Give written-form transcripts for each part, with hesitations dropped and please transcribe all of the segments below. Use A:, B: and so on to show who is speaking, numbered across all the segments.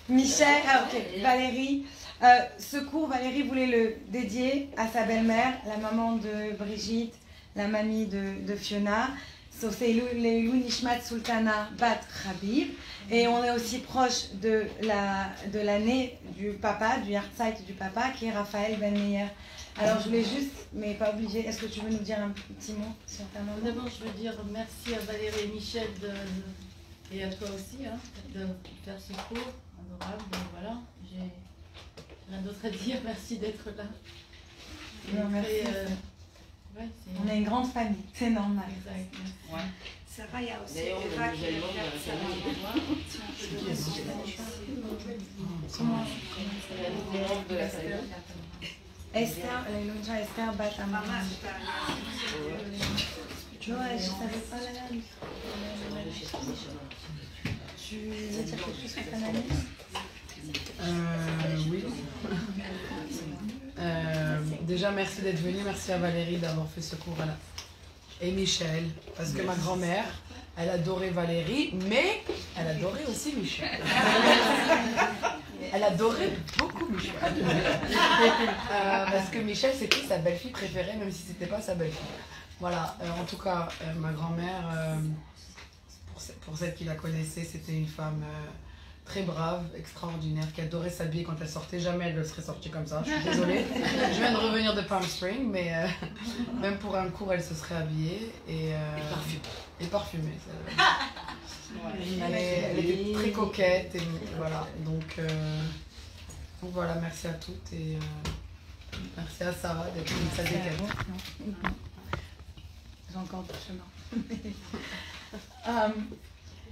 A: Michel, ok, Valérie. Ce cours, Valérie voulait le dédier à sa belle-mère, la maman de Brigitte, la mamie de Fiona. So, c'est Louis Nishmat Sultana Bat Habib. Et on est aussi proche de l'année du papa, du Yartzeit du papa, qui est Raphaël Ben Meyer. Alors je voulais juste, mais pas obligé, est-ce que tu veux nous dire un petit mot sur ta maman?
B: D'abord, je veux dire merci à Valérie et Michel et à toi aussi de faire ce cours adorable. Donc voilà, j'ai rien d'autre à dire. Merci d'être là.
A: Non, merci.
B: Ouais,
A: on est une grande famille, c'est normal.
B: Exact.
C: Ouais.
D: Ça va, il y a aussi
C: D'ailleurs,
D: Eva qui
C: également
D: regarde
C: dans
D: ça.
C: la
A: Comment
C: C'est la nouvelle membre de la famille.
A: Esther, Leilonja Esther Bat Amar.
D: Maman, je
A: Ouais, je savais pas la dame. Tu veux dire quelque chose sur ta mamie?
E: Oui. Déjà, merci d'être venu. Merci à Valérie d'avoir fait ce cours-là. Et Michel, parce que ma grand-mère, elle adorait Valérie, mais elle adorait aussi Michel. Elle adorait beaucoup Michel. Parce que Michel, c'était sa belle-fille préférée, même si c'était pas sa belle-fille. Voilà, en tout cas, ma grand-mère, pour celle qui la connaissait, c'était une femme très brave, extraordinaire, qui adorait s'habiller quand elle sortait. Jamais elle serait sortie comme ça, je suis désolée. Je viens de revenir de Palm Springs, mais même pour un cours, elle se serait habillée. Et parfumée. Elle était très coquette, et voilà. Donc voilà, merci à toutes et merci à Sarah d'être une salle des cadeaux.
A: J'ai encore du chemin.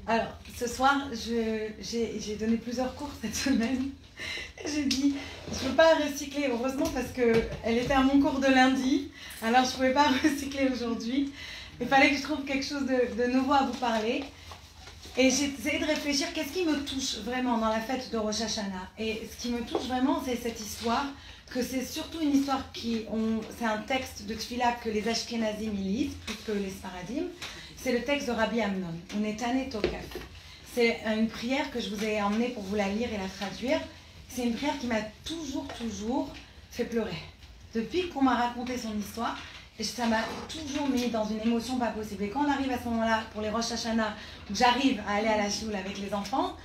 A: Alors, ce soir, j'ai donné plusieurs cours cette semaine. J'ai dit, je ne peux pas recycler, heureusement, parce qu'elle était à mon cours de lundi. Alors, je ne pouvais pas recycler aujourd'hui. Il fallait que je trouve quelque chose de nouveau à vous parler. Et j'ai essayé de réfléchir, qu'est-ce qui me touche vraiment dans la fête de Rosh Hashanah? Et ce qui me touche vraiment, c'est cette histoire, que c'est surtout une histoire c'est un texte de Tfila que les Ashkenazim lisent, plus que les Sfaradim. C'est le texte de Rabbi Amnon, On est tanné tokaf. C'est une prière que je vous ai emmenée pour vous la lire et la traduire. C'est une prière qui m'a toujours fait pleurer. Depuis qu'on m'a raconté son histoire, ça m'a toujours mis dans une émotion pas possible. Et quand on arrive à ce moment-là, pour les Rosh Hashanah, où j'arrive à aller à la choule avec les enfants,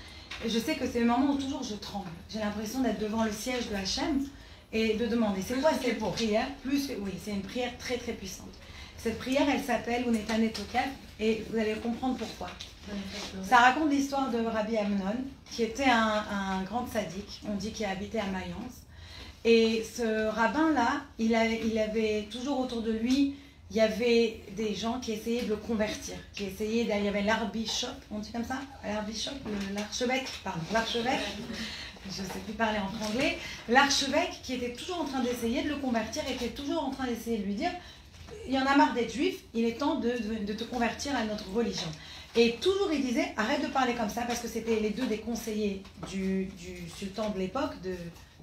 A: je sais que c'est le moment où toujours je tremble. J'ai l'impression d'être devant le siège de Hachem et de demander, c'est quoi cette prière? Oui, c'est une prière très très puissante. Cette prière, elle s'appelle On est tanné tokaf, et vous allez comprendre pourquoi. Ça raconte l'histoire de Rabbi Amnon, qui était un grand tzaddik, on dit qu'il habitait à Mayence. Et ce rabbin-là, il avait toujours autour de lui, il y avait des gens qui essayaient de le convertir. Il y avait l'archbishop, on dit comme ça? L'archbishop, l'archevêque, je ne sais plus parler en anglais. L'archevêque qui était toujours en train d'essayer de le convertir, était toujours en train d'essayer de lui dire il y en a marre d'être juif, il est temps de te convertir à notre religion. Et toujours il disait, arrête de parler comme ça, parce que c'était les deux des conseillers du sultan de l'époque,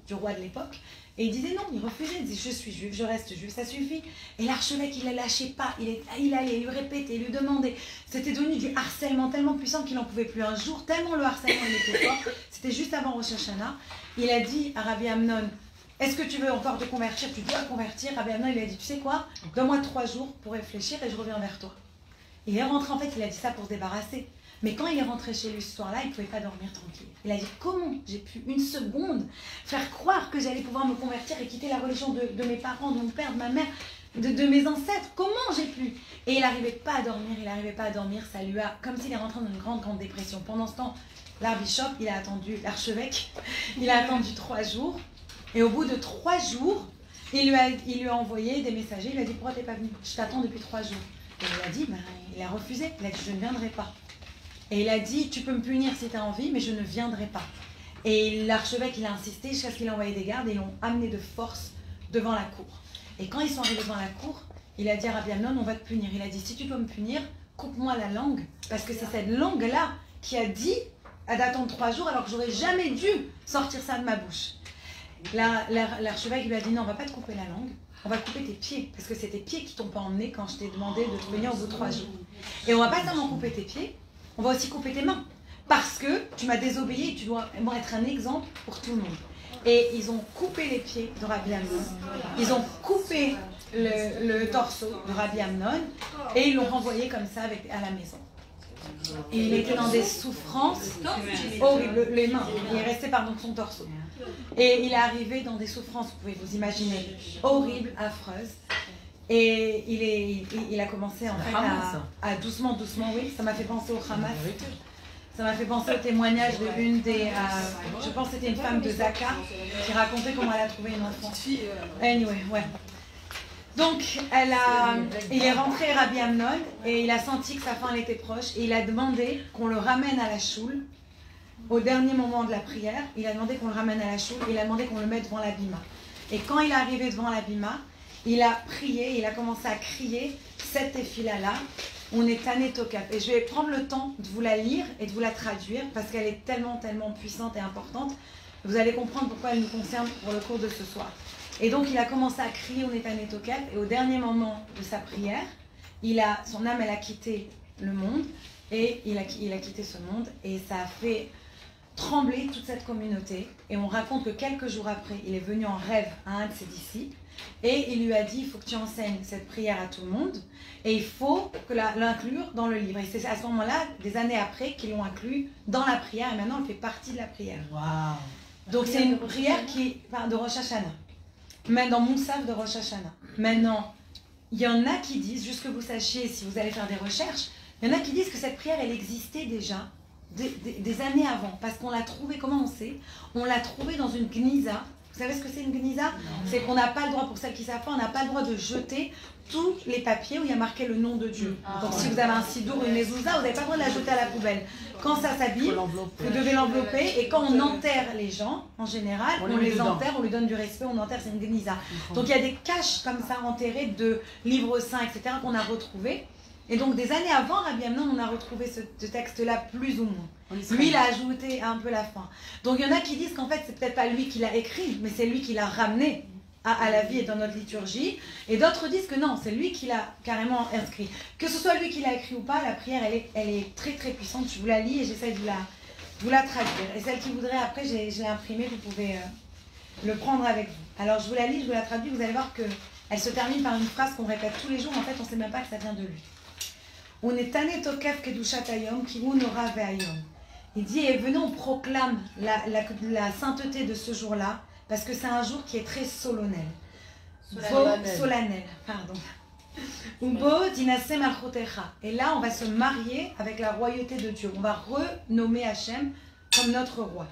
A: du roi de l'époque. Et il disait non, il refusait, il disait je suis juif, je reste juif, ça suffit. Et l'archevêque, il ne lâchait pas, il allait lui répéter, lui demander. C'était devenu du harcèlement tellement puissant qu'il n'en pouvait plus. Un jour, tellement le harcèlement il était fort, c'était juste avant Rosh Hashanah, il a dit à Rabbi Amnon, est-ce que tu veux encore te convertir? Tu dois convertir. Rabbi Amnon, il lui a dit, tu sais quoi? Donne-moi 3 jours pour réfléchir et je reviens vers toi. Il est rentré, en fait, il a dit ça pour se débarrasser. Mais quand il est rentré chez lui ce soir-là, il ne pouvait pas dormir tranquille. Il a dit, comment j'ai pu une seconde faire croire que j'allais pouvoir me convertir et quitter la religion de mes parents, de mon père, de ma mère, de mes ancêtres? Comment j'ai pu? Et il n'arrivait pas à dormir, ça lui a, comme s'il est rentré dans une grande dépression. Pendant ce temps, l'archbishop, l'archevêque, il a attendu 3 jours. Et au bout de 3 jours, il lui a envoyé des messagers. Il lui a dit, pourquoi t'es pas venu? Je t'attends depuis 3 jours. Et il a dit, il a refusé. Il a dit, je ne viendrai pas. Et il a dit, tu peux me punir si tu as envie, mais je ne viendrai pas. Et l'archevêque, il a insisté jusqu'à ce qu'il a envoyé des gardes et ils l'ont amené de force devant la cour. Et quand ils sont arrivés devant la cour, il a dit à Rabbi Amnon, on va te punir. Il a dit, si tu dois me punir, coupe-moi la langue. Parce que c'est cette langue-là qui a dit d'attendre 3 jours alors que j'aurais jamais dû sortir ça de ma bouche. L'archevêque lui a dit non, on va pas te couper la langue, on va couper tes pieds, parce que c'est tes pieds qui t'ont pas emmené quand je t'ai demandé de te venir au bout de 3 jours. Et on va pas seulement couper tes pieds, on va aussi couper tes mains. parce que tu m'as désobéi et tu dois être un exemple pour tout le monde. Et ils ont coupé les pieds de Rabbi Amnon, ils ont coupé le torse de Rabbi Amnon et ils l'ont renvoyé comme ça à la maison. Et il était dans des souffrances horribles, les mains, il est resté par son torse. Et il est arrivé dans des souffrances, vous pouvez vous imaginer, horribles, affreuses. Et il a commencé en fait à doucement, oui, ça m'a fait penser au Hamas. Ça m'a fait penser au témoignage de une des, je pense que c'était une femme de Zaka, qui racontait comment elle a trouvé une enfant. Anyway, ouais. Donc, il est rentré Rabbi Amnon et il a senti que sa fin était proche et il a demandé qu'on le ramène à la choule au dernier moment de la prière. Il a demandé qu'on le ramène à la choule et il a demandé qu'on le mette devant la bima. Et quand il est arrivé devant la bima, il a prié, il a commencé à crier cette tefila-là. On est tanné tokaf. Et je vais prendre le temps de vous la lire et de vous la traduire parce qu'elle est tellement, tellement puissante et importante. Vous allez comprendre pourquoi elle nous concerne pour le cours de ce soir. Et donc, il a commencé à crier on est tanné tokaf et au dernier moment de sa prière, son âme, elle a quitté le monde et il a quitté ce monde et ça a fait trembler toute cette communauté. Et on raconte que quelques jours après, il est venu en rêve à un de ses disciples et il lui a dit, il faut que tu enseignes cette prière à tout le monde et il faut l'inclure dans le livre. Et c'est à ce moment-là, des années après, qu'ils l'ont inclus dans la prière et maintenant elle fait partie de la prière.
E: Wow.
A: Donc c'est une prière de Rosh Hashanah. Même dans Moussaf de Rosh Hashanah. Maintenant, il y en a qui disent, juste que vous sachiez si vous allez faire des recherches, il y en a qui disent que cette prière, elle existait déjà des années avant. Parce qu'on l'a trouvée, comment on sait? On l'a trouvée dans une gnisa. Vous savez ce que c'est une gnisa? C'est qu'on n'a pas le droit, pour celles qui savent pas, on n'a pas le droit de jeter tous les papiers où il y a marqué le nom de Dieu. Donc si vous avez un sidour ou une mezouza, vous n'avez pas le droit de la jeter à la poubelle. Quand ça s'habille, vous devez l'envelopper. Et quand on enterre les gens, en général, on les enterre, on lui donne du respect, on enterre, c'est une gnisa. Donc il y a des caches comme ça enterrées de livres saints, etc. qu'on a retrouvés. Et donc des années avant Rabbi Amnon, on a retrouvé ce texte-là plus ou moins. Lui, il a ajouté un peu la fin. Donc il y en a qui disent qu'en fait, c'est peut-être pas lui qui l'a écrit, mais c'est lui qui l'a ramené à la vie et dans notre liturgie. Et d'autres disent que non, c'est lui qui l'a carrément inscrit. Que ce soit lui qui l'a écrit ou pas, la prière, elle est très très puissante. Je vous la lis et j'essaie de vous la traduire. Et celle qui voudrait, après, je l'ai imprimée, vous pouvez le prendre avec vous. Alors je vous la lis, je vous la traduis, vous allez voir qu'elle se termine par une phrase qu'on répète tous les jours. En fait, on ne sait même pas que ça vient de lui. On est tanné tokef kedushat hayom ki hu nora ve'ayom. Il dit, et venez, on proclame la sainteté de ce jour-là, parce que c'est un jour qui est très solennel. Solennel, pardon. Ubo dinase malchotecha. Et là, on va se marier avec la royauté de Dieu. On va renommer Hachem comme notre roi.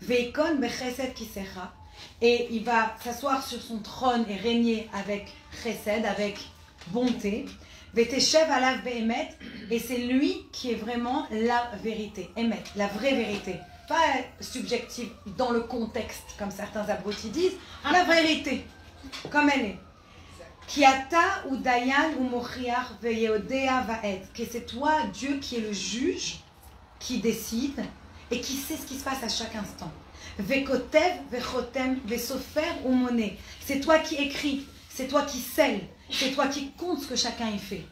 A: Veikon bechesed kisecha. Et il va s'asseoir sur son trône et régner avec chesed, avec bonté. Veteshev alav be'emet, et c'est lui qui est vraiment la vérité, emet, la vraie vérité, pas subjective dans le contexte comme certains abrutis disent, la vérité comme elle est. Kiata ou dayan ou mochiach ve'yodea va'ed, que c'est toi Dieu qui est le juge, qui décide et qui sait ce qui se passe à chaque instant. Ve'kotev ve'chotem ve'sofer ou moné, c'est toi qui écris, c'est toi qui scelle. C'est toi qui comptes ce que chacun y fait.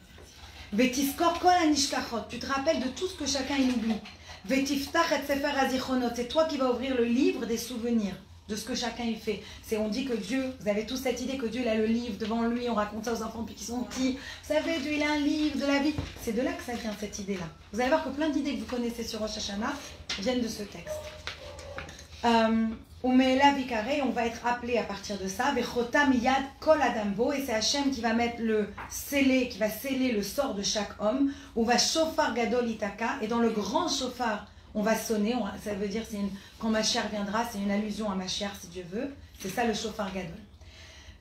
A: Vetiskor kol hanishkachot, tu te rappelles de tout ce que chacun y oublie. Vetiftach et sefer hazichronot, c'est toi qui vas ouvrir le livre des souvenirs de ce que chacun y fait. On dit que Dieu, vous avez tous cette idée que Dieu il a le livre devant lui, on raconte ça aux enfants depuis qu'ils sont petits. Vous savez, Dieu il a un livre de la vie. C'est de là que ça vient cette idée-là. Vous allez voir que plein d'idées que vous connaissez sur Rosh Hashanah viennent de ce texte. On va être appelé à partir de ça. Et c'est Hachem qui va mettre qui va sceller le sort de chaque homme. On va shofar gadol itaka. Et dans le grand shofar, on va sonner. Ça veut dire quand Mashiach viendra, c'est une allusion à Mashiach si Dieu veut. C'est ça le shofar gadol.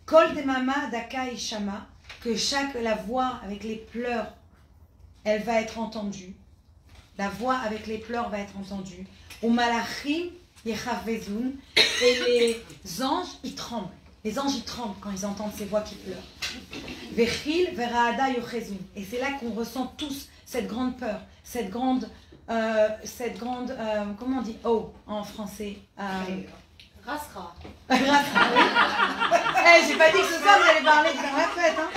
A: Kol demama daka ishama, que la voix avec les pleurs, elle va être entendue. La voix avec les pleurs va être entendue. Ou malachim Yechavezun, et les anges, ils tremblent. Les anges, ils tremblent quand ils entendent ces voix qui pleurent. Vechil, veraada yochezun. Et c'est là qu'on ressent tous cette grande peur, cette grande, comment on dit en français
B: Rasra.
A: Rasra, oui. J'ai pas dit que ce soir vous allez parler de la fête, hein.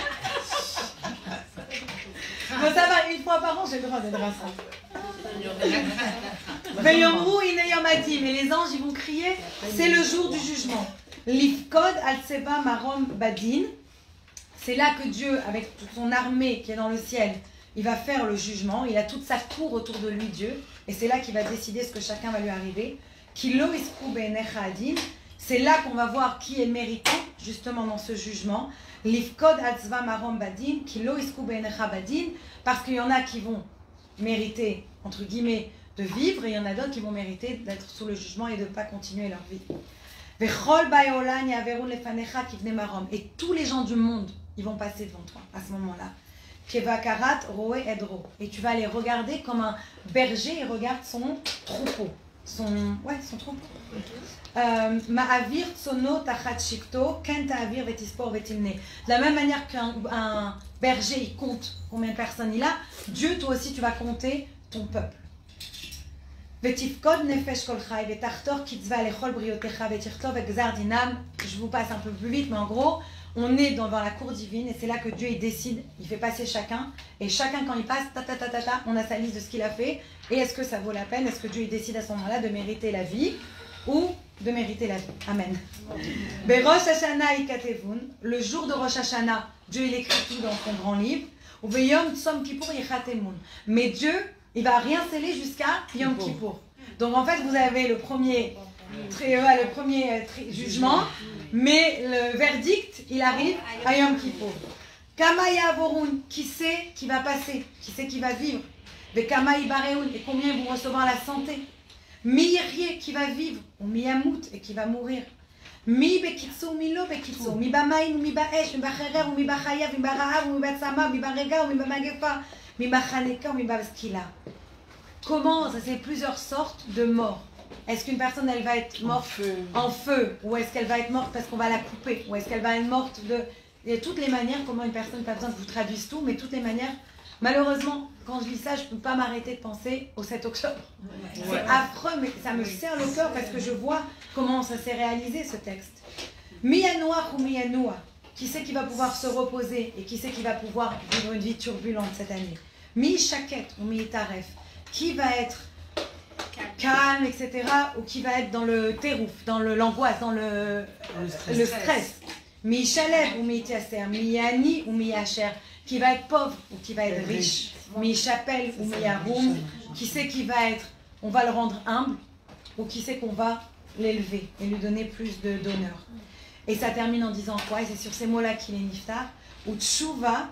A: Mais ça va, une fois par an, j'ai le droit d'être rasra. Veyomru ine yom adim. Et les anges, ils vont crier, c'est le jour du jugement. Lifkod al tseba marom badin. C'est là que Dieu, avec toute son armée qui est dans le ciel, il va faire le jugement. Il a toute sa cour autour de lui, Dieu. Et c'est là qu'il va décider ce que chacun va lui arriver. Kilo isku be'enecha adin. C'est là qu'on va voir qui est méritant, justement dans ce jugement. Lifkod al tseba marom badin. Kilo isku be'enecha badin. Parce qu'il y en a qui vont mériter, entre guillemets, de vivre. Et il y en a d'autres qui vont mériter d'être sous le jugement et de ne pas continuer leur vie. Et tous les gens du monde, ils vont passer devant toi à ce moment-là. Et tu vas les regarder comme un berger regarde son troupeau. Son troupeau. De la même manière qu'un berger, il compte combien de personnes il a, Dieu, toi aussi, tu vas compter ton peuple. Je vous passe un peu plus vite, mais en gros, on est devant la cour divine et c'est là que Dieu il décide, il fait passer chacun. Et chacun, quand il passe, on a sa liste de ce qu'il a fait. Et est-ce que ça vaut la peine? Est-ce que Dieu il décide à ce moment-là de mériter la vie ou de mériter la vie? Amen. Rosh Hashanah ikatevun, le jour de Rosh Hashanah, Dieu il écrit tout dans son grand livre. Mais Dieu, il va rien sceller jusqu'à Yom Kippour. Donc en fait, vous avez le premier jugement, mais le verdict, il arrive à Yom Kippour. Kama yavorun, qui sait qui va passer, qui sait qui va vivre. Ve kama ibareun, et combien vont recevoir la santé. Mi yirye, qui va vivre, ou mi yamut, et qui va mourir. Mi bekitsu, mi lo bekitsu, mi bamaim, mi baesh, mi bacherev, mi bachayav, mi baraav, mi batsama, mi barega, mi bamagefa, mi bachaneka, mi baskila. Comment, ça c'est plusieurs sortes de morts. Est-ce qu'une personne, elle va être morte en feu, ou est-ce qu'elle va être morte parce qu'on va la couper, ou est-ce qu'elle va être morte de... Il y a toutes les manières, comment une personne, pas besoin que vous traduise tout, mais toutes les manières. Malheureusement, quand je lis ça, je ne peux pas m'arrêter de penser au 7 octobre. Ouais. C'est affreux, mais ça me serre le cœur parce que je vois comment ça s'est réalisé, ce texte. Miyanoua ou Miyanoua, qui c'est qui va pouvoir se reposer et qui c'est qui va pouvoir vivre une vie turbulente cette année. Mi-Shaket ou Mi-Taref, qui va être calme, etc., ou qui va être dans le terouf, dans l'angoisse, dans le stress. Mi-Shalev ou Mi-Tiaser, Mi-Yani ou Mi-Yacher, qui va être pauvre ou qui va être riche. Mi-Chapel ou Mi-Yaroum, qui c'est qui va être, on va le rendre humble, ou qui c'est qu'on va l'élever et lui donner plus d'honneur. Et ça termine en disant quoi? Et c'est sur ces mots-là qu'il est niftar. Ou tshuva,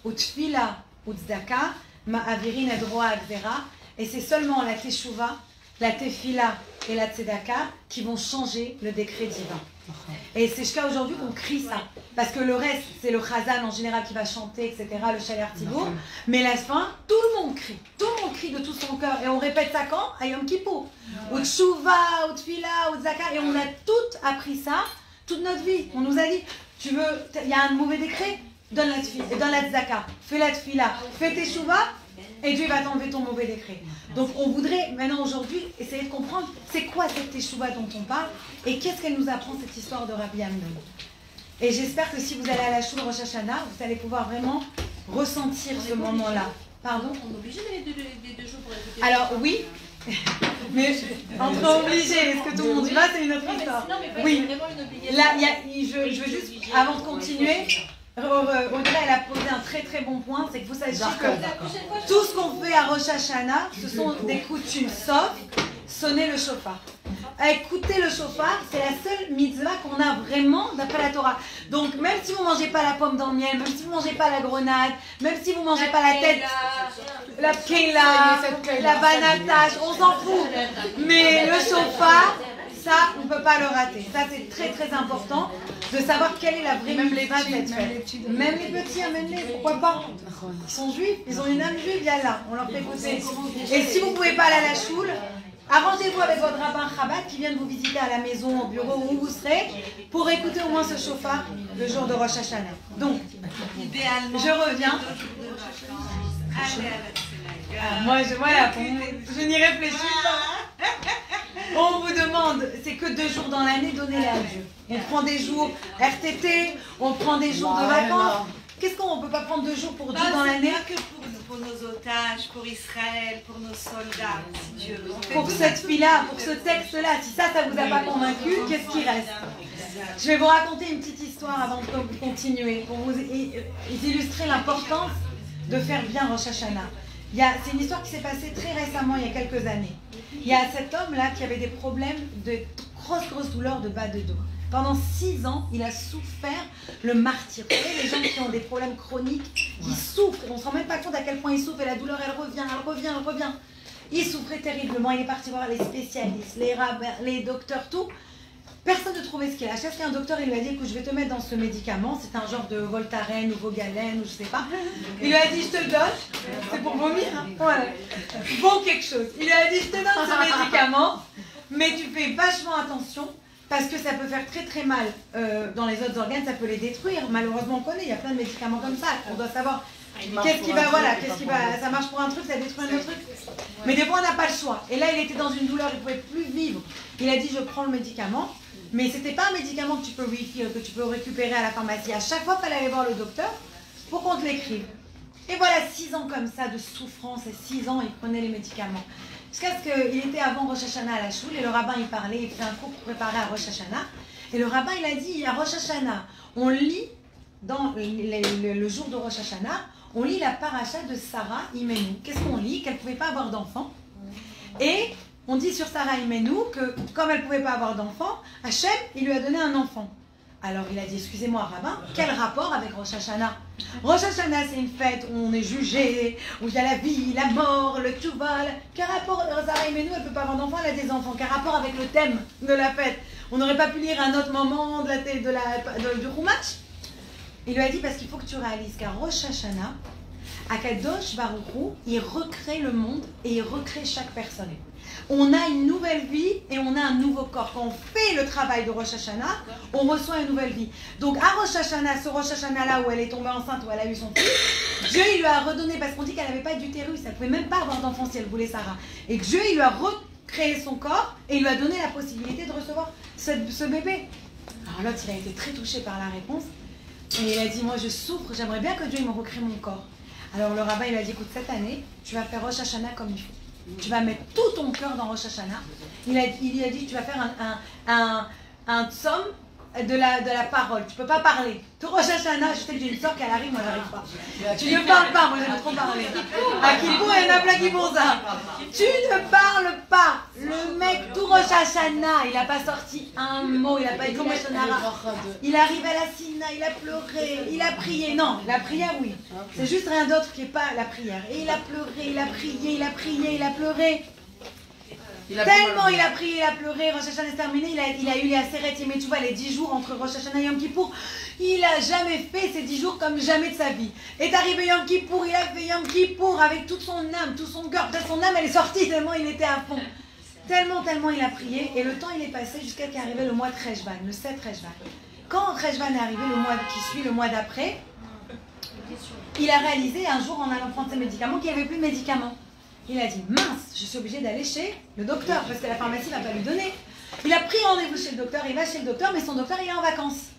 A: ou tfila, ou tzedaka, ma'avirin adroa akzera. Et c'est seulement la teshuva, la tefila et la tzedaka qui vont changer le décret divin. Et c'est jusqu'à aujourd'hui qu'on crie ça. Parce que le reste, c'est le chazan en général qui va chanter, etc., le shaler tibour. Mais la fin, tout le monde crie. Tout le monde crie de tout son cœur. Et on répète ça quand? À Yom Kippour. Ou tshuva, ou tfila, ou tzedaka. Et on a toutes appris ça toute notre vie. On nous a dit, tu veux, il y a un mauvais décret, donne la tfila, donne la tzedaka, fais la tfila, fais tes teshuva, et Dieu va t'enlever ton mauvais décret. Donc on voudrait maintenant aujourd'hui essayer de comprendre c'est quoi cette teshuva dont on parle et qu'est-ce qu'elle nous apprend cette histoire de Rabbi Amnon. Et j'espère que si vous allez à la Shul Rosh Hashanah, vous allez pouvoir vraiment ressentir ce moment-là. Pardon?
B: On est obligé d'aller des 2 jours pour écouter.
A: Alors oui, mais entre obligé, est-ce que tout le monde y va, c'est une autre histoire. Oui, là, je veux juste, avant de continuer, Audrey, elle a posé un très très bon point, c'est que vous sachiez que tout ce qu'on fait à Rosh Hashanah, ce sont des coutumes, sauf sonner le chauffard. Écouter le chauffard, c'est la seule mitzvah qu'on a vraiment d'après la Torah. Donc même si vous ne mangez pas la pomme dans le miel, même si vous ne mangez pas la grenade, même si vous ne mangez pas la tête, la pkeila, la banatache, on s'en fout. Mais le chauffard, ça, on ne peut pas le rater. Ça, c'est très très important de savoir quelle est la vraie mitzvah de cette fête. Même les petits, amène-les, pourquoi pas? Ils sont juifs, ils ont une âme juive, yallah, on leur fait écouter. Et si vous ne pouvez pas aller à la choule, arrangez-vous avec votre rabbin Chabad qui vient de vous visiter à la maison, au bureau où vous serez, pour écouter au moins ce chauffard le jour de Rosh Hashanah. Donc, je reviens. Moi, je n'y réfléchis pas. On vous demande, c'est que 2 jours dans l'année, donnez-les à Dieu. On prend des jours RTT, on prend des jours de vacances. Qu'est-ce qu'on ne peut pas prendre 2 jours pour Dieu dans l'année?
D: pour nos otages, pour Israël, pour nos soldats, si Dieu veut.
A: Pour cette fille-là, pour ce texte-là, si ça vous a pas convaincu, qu'est-ce qui reste? Je vais vous raconter une petite histoire avant de continuer, pour vous illustrer l'importance de faire bien Rosh Hashanah. C'est une histoire qui s'est passée très récemment, il y a quelques années. Il y a cet homme-là qui avait des problèmes de grosses douleurs de bas de dos. Pendant 6 ans, il a souffert le martyre. Vous savez, les gens qui ont des problèmes chroniques, qui souffrent, on ne se rend même pas compte à quel point ils souffrent et la douleur, elle revient. Il souffrait terriblement, il est parti voir les spécialistes, les rabbins, les docteurs, tout. Personne ne trouvait ce qu'il a. Jusqu'à un docteur, il lui a dit, écoute, je vais te mettre dans ce médicament, c'est un genre de Voltaren ou Vogalène ou je sais pas. Il lui a dit, je te le donne, c'est pour vomir, hein. Voilà. Bon quelque chose. Il lui a dit, je te donne ce médicament, mais tu fais vachement attention, parce que ça peut faire très mal dans les autres organes, ça peut les détruire. Malheureusement, on connaît, il y a plein de médicaments comme ça. On doit savoir ça marche pour un truc, ça détruit un autre truc. Mais des fois, on n'a pas le choix. Et là, il était dans une douleur, il ne pouvait plus vivre. Il a dit, je prends le médicament. Mais ce n'était pas un médicament que tu peux que tu peux récupérer à la pharmacie. À chaque fois, il fallait aller voir le docteur pour qu'on te l'écrive. Et voilà, 6 ans comme ça de souffrance. Et 6 ans, il prenait les médicaments. Jusqu'à ce qu'il était avant Rosh Hashanah à la choule, et le rabbin il parlait, il fait un cours pour préparer à Rosh Hashanah. Et le rabbin il a dit, à Rosh Hashanah, on lit, dans le jour de Rosh Hashanah, on lit la paracha de Sarah Imenu. Qu'est-ce qu'on lit? Qu'elle ne pouvait pas avoir d'enfant. Et on dit sur Sarah Imenu que comme elle ne pouvait pas avoir d'enfant, Hachem, il lui a donné un enfant. Alors il a dit, excusez-moi rabbin, quel rapport avec Rosh Hashanah? Rosh Hashanah c'est une fête où on est jugé, où il y a la vie, la mort, le tchouval. Quel rapport, Sarah Imenu, elle ne peut pas avoir d'enfant, elle a des enfants. Quel rapport avec le thème de la fête? On n'aurait pas pu lire un autre moment du Chumash? Il lui a dit, parce qu'il faut que tu réalises qu'à Rosh Hashanah, Akadosh Baruch Hu, il recrée le monde et il recrée chaque personne. On a une nouvelle vie et on a un nouveau corps. Quand on fait le travail de Rosh Hashanah, on reçoit une nouvelle vie. Donc à Rosh Hashanah, ce Rosh Hashanah-là où elle est tombée enceinte, où elle a eu son fils, Dieu il lui a redonné, parce qu'on dit qu'elle n'avait pas d'utérus, elle ne pouvait même pas avoir d'enfant si elle voulait Sarah. Et Dieu il lui a recréé son corps et il lui a donné la possibilité de recevoir ce bébé. Alors l'autre il a été très touché par la réponse et il a dit, moi je souffre, j'aimerais bien que Dieu il me recrée mon corps. Alors le rabbin il a dit, écoute, cette année, tu vas faire Rosh Hashanah comme il faut. Tu vas mettre tout ton cœur dans Rosh Hashanah. Il lui a dit, tu vas faire un tzom de la parole. Tu ne peux pas parler. Tout Rosh Hashanah, je sais que j'ai une soeur qui arrive, moi j'arrive pas. Tu ne parles pas, moi j'aime trop parler. À Kippour, il y en a plein qui font ça. Tu ne parles pas. Le mec, tout Rosh Hashanah, il n'a pas sorti un mot, il n'a pas dit Mashonara. Il arrive à la Sina, il a pleuré, il a prié. Non, la prière, oui. C'est juste rien d'autre qui n'est pas la prière. Et il a pleuré, il a prié, il a prié, il a pleuré. Tellement il a prié, il a pleuré, Rosh Hashanah est terminé, il a eu les Aseret Yemei Teshuvah, les 10 jours entre Rosh Hashanah et Yom Kippour. Il n'a jamais fait ces 10 jours comme jamais de sa vie. Est arrivé Yom Kippour, il a fait Yom Kippour avec toute son âme, tout son cœur. Peut-être son âme elle est sortie tellement il était à fond. Tellement il a prié et le temps il est passé jusqu'à qu'arrive le mois de Rejvan, le 7 Rejvan. Quand Rejvan est arrivé, le mois qui suit, le mois d'après, il a réalisé un jour en allant prendre ses médicaments qu'il n'y avait plus de médicaments. Il a dit, mince, je suis obligée d'aller chez le docteur parce que la pharmacie ne va pas lui donner. Il a pris rendez-vous chez le docteur, il va chez le docteur, mais son docteur il est en vacances.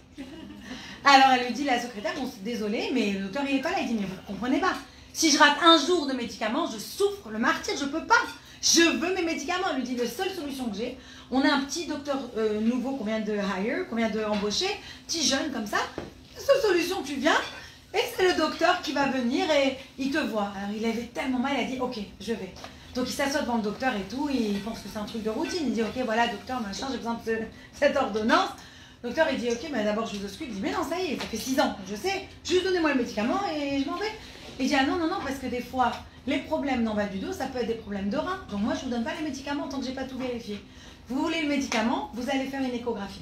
A: Alors elle lui dit, la secrétaire, bon, désolée, mais le docteur il n'est pas là. Il dit, mais vous ne comprenez pas. Si je rate un jour de médicaments, je souffre, le martyre, je ne peux pas. Je veux mes médicaments. Elle lui dit, la seule solution que j'ai, on a un petit docteur nouveau qu'on vient de hire, qu'on vient d'embaucher, petit jeune comme ça. La seule solution, tu viens. Et c'est le docteur qui va venir et il te voit. Alors il avait tellement mal, il a dit ok, je vais. Donc il s'assoit devant le docteur et tout, il pense que c'est un truc de routine. Il dit ok, voilà docteur, machin, j'ai besoin de cette ordonnance. Le docteur il dit ok, mais d'abord je vous ausculte. Il dit mais non, ça y est, ça fait 6 ans, je sais, juste donnez-moi le médicament et je m'en vais. Il dit ah non, parce que des fois, les problèmes d'en bas du dos, ça peut être des problèmes de rein. Donc moi je vous donne pas les médicaments tant que j'ai pas tout vérifié. Vous voulez le médicament, vous allez faire une échographie.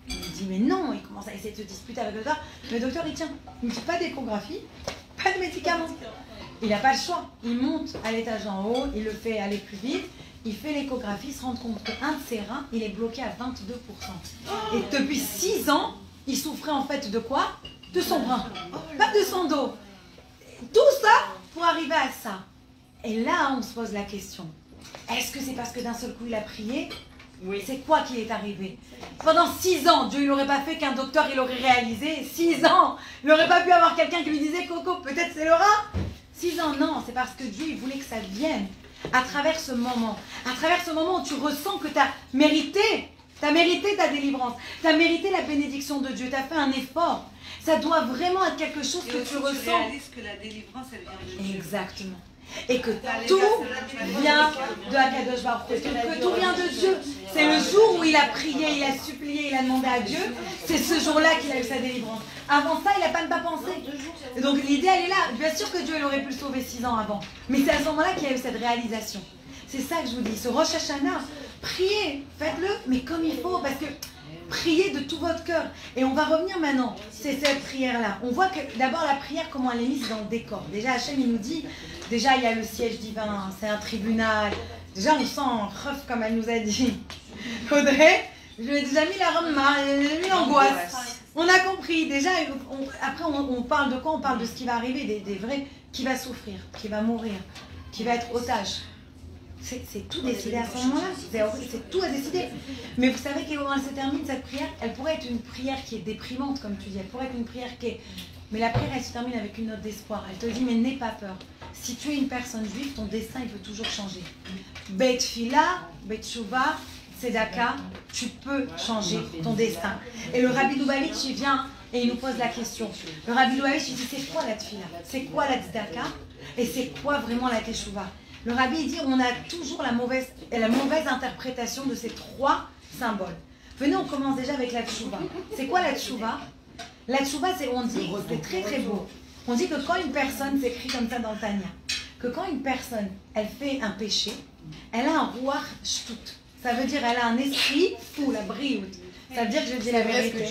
A: Il dit mais non, il commence à essayer de se disputer avec le docteur. Le docteur il tient, il ne dit pas d'échographie, pas de médicaments. Il n'a pas le choix. Il monte à l'étage en haut, il le fait aller plus vite, il fait l'échographie, il se rend compte qu'un de ses reins, il est bloqué à 22%. Et depuis 6 ans, il souffrait en fait de quoi? De son rein, pas de son dos. Tout ça pour arriver à ça. Et là, on se pose la question. Est-ce que c'est parce que d'un seul coup il a prié? Oui. C'est quoi qui est arrivé? Pendant 6 ans, Dieu il n'aurait pas fait qu'un docteur il aurait réalisé. 6 ans, il n'aurait pas pu avoir quelqu'un qui lui disait Coco, peut-être c'est le rein. 6 ans, non, c'est parce que Dieu, il voulait que ça vienne à travers ce moment. À travers ce moment où tu ressens que tu as mérité ta délivrance. Tu as mérité la bénédiction de Dieu. Tu as fait un effort. Ça doit vraiment être quelque chose que tu ressens.
D: Tu réalises que la délivrance, elle vient de Dieu.
A: Exactement. Et que tout vient de Akadosh Baruch Hu. Que tout vient de Dieu. C'est le jour où il a prié, il a supplié, il a demandé à Dieu. C'est ce jour-là qu'il a eu sa délivrance. Avant ça, il n'a pas pensé. Et donc l'idée, elle est là. Bien sûr que Dieu il aurait pu le sauver 6 ans avant. Mais c'est à ce moment-là qu'il a eu cette réalisation. C'est ça que je vous dis. Ce Rosh Hashanah, priez, faites-le, mais comme il faut. Parce que priez de tout votre cœur. Et on va revenir maintenant. C'est cette prière-là. On voit que d'abord la prière, comment elle est mise dans le décor. Déjà, Hachem, il nous dit, déjà, il y a le siège divin, c'est un tribunal. Déjà, on sent un ref, comme elle nous a dit. Audrey, je lui ai déjà mis la rama, j'ai mis l'angoisse. On a compris. Déjà, après, on parle de quoi? On parle de ce qui va arriver, des vrais, qui va souffrir, qui va mourir, qui va être otage. C'est tout décidé à ce moment-là. C'est tout à décider. Mais vous savez comment elle se termine, cette prière? Elle pourrait être une prière qui est déprimante, comme tu dis. Elle pourrait être une prière qui est... Mais la prière, elle se termine avec une note d'espoir. Elle te dit, mais n'aie pas peur. Si tu es une personne juive, ton destin, il peut toujours changer. Beit Fila, Beit Shuva, Tzedaka, tu peux changer ton destin. Et le Rabbi Lubavitch, il vient et il nous pose la question. Le Rabbi Lubavitch, il dit, c'est quoi la Tfila? C'est quoi la Tzedaka? Et c'est quoi vraiment la Teshuva? Le Rabbi, il dit, on a toujours la mauvaise interprétation de ces 3 symboles. Venez, on commence déjà avec la Teshuva. C'est quoi la Teshuva? La Teshuva, on dit, c'est très très beau. On dit que quand une personne, c'est écrit comme ça dans le Tanya, que quand une personne, elle fait un péché, elle a un ruach shtut. Ça veut dire elle a un esprit fou, la briout. Ça veut dire que je dis la vérité.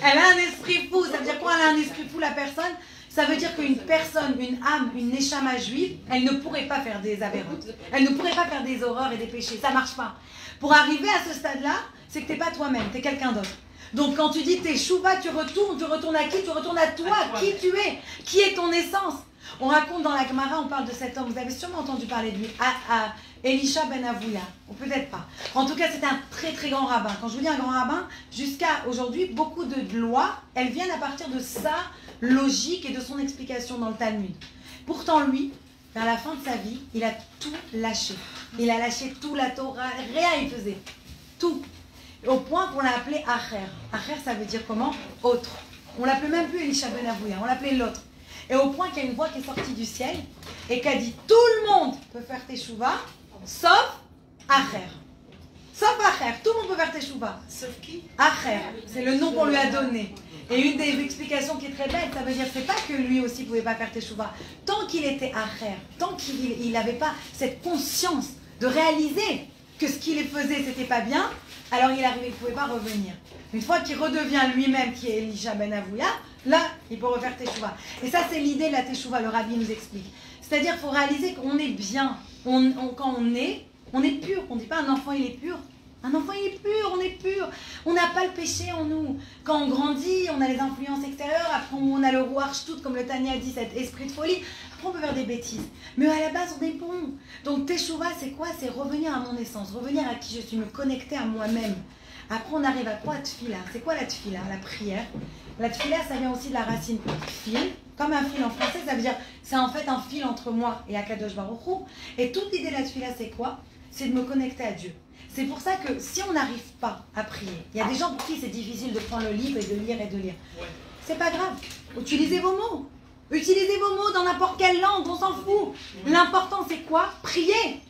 A: Elle a un esprit fou. Ça veut dire quoi? Elle a un esprit fou, la personne? Ça veut dire qu'une personne, une âme, une neshama juive, elle ne pourrait pas faire des avéroutes. Elle ne pourrait pas faire des horreurs et des péchés. Ça ne marche pas. Pour arriver à ce stade-là, c'est que tu n'es pas toi-même, tu es quelqu'un d'autre. Donc quand tu dis t'es chouva, tu retournes à qui? Tu retournes à toi, qui tu es, qui est ton essence. On raconte dans la Gemara, on parle de cet homme, vous avez sûrement entendu parler de lui, à Elisha ben Avouya, ou peut-être pas. En tout cas, c'était un très très grand rabbin. Quand je vous dis un grand rabbin, jusqu'à aujourd'hui, beaucoup de lois, elles viennent à partir de sa logique et de son explication dans le Talmud. Pourtant, lui, vers la fin de sa vie, il a tout lâché. Il a lâché tout, la Torah, rien il faisait. Tout. Au point qu'on l'a appelé Acher. Acher, ça veut dire comment? Autre. On l'appelait même plus Elisha ben Avouya, on l'appelait l'autre. Et au point qu'il y a une voix qui est sortie du ciel et qui a dit tout le monde peut faire teshuva, sauf Acher. Sauf Acher, tout le monde peut faire teshuva.
D: Sauf qui?
A: Acher, c'est le nom qu'on lui a donné. Et une des explications qui est très belle, ça veut dire c'est pas que lui aussi pouvait pas faire teshuva. Tant qu'il était Acher, tant qu'il n'avait pas cette conscience de réaliser que ce qu'il faisait c'était pas bien, alors il arrivait, il ne pouvait pas revenir. Une fois qu'il redevient lui-même, qui est Elisha ben Avouya, là, il peut refaire teshuva. Et ça, c'est l'idée de la teshuva, le rabbi nous explique. C'est-à-dire, il faut réaliser qu'on est bien. Quand on est pur. On ne dit pas un enfant, il est pur. Un enfant, il est pur, on est pur. On n'a pas le péché en nous. Quand on grandit, on a les influences extérieures. Après, on a le ruach tout, comme le Tanya dit, cet esprit de folie. Après, on peut faire des bêtises. Mais à la base, on est bon. Donc, teshuva, c'est quoi? C'est revenir à mon essence, revenir à qui je suis, me connecter à moi-même. Après, on arrive à quoi? Tfila. C'est quoi la tfila? La prière. La tfila, ça vient aussi de la racine fil. Comme un fil en français, ça veut dire, c'est en fait un fil entre moi et Akadosh Baruch Hu. Et toute l'idée de la tfila, c'est quoi? C'est de me connecter à Dieu. C'est pour ça que si on n'arrive pas à prier, il y a des gens pour qui c'est difficile de prendre le livre et de lire et de lire. C'est pas grave. Utilisez vos mots. Utilisez vos mots dans n'importe quelle langue, on s'en fout. L'important, c'est quoi? Prier.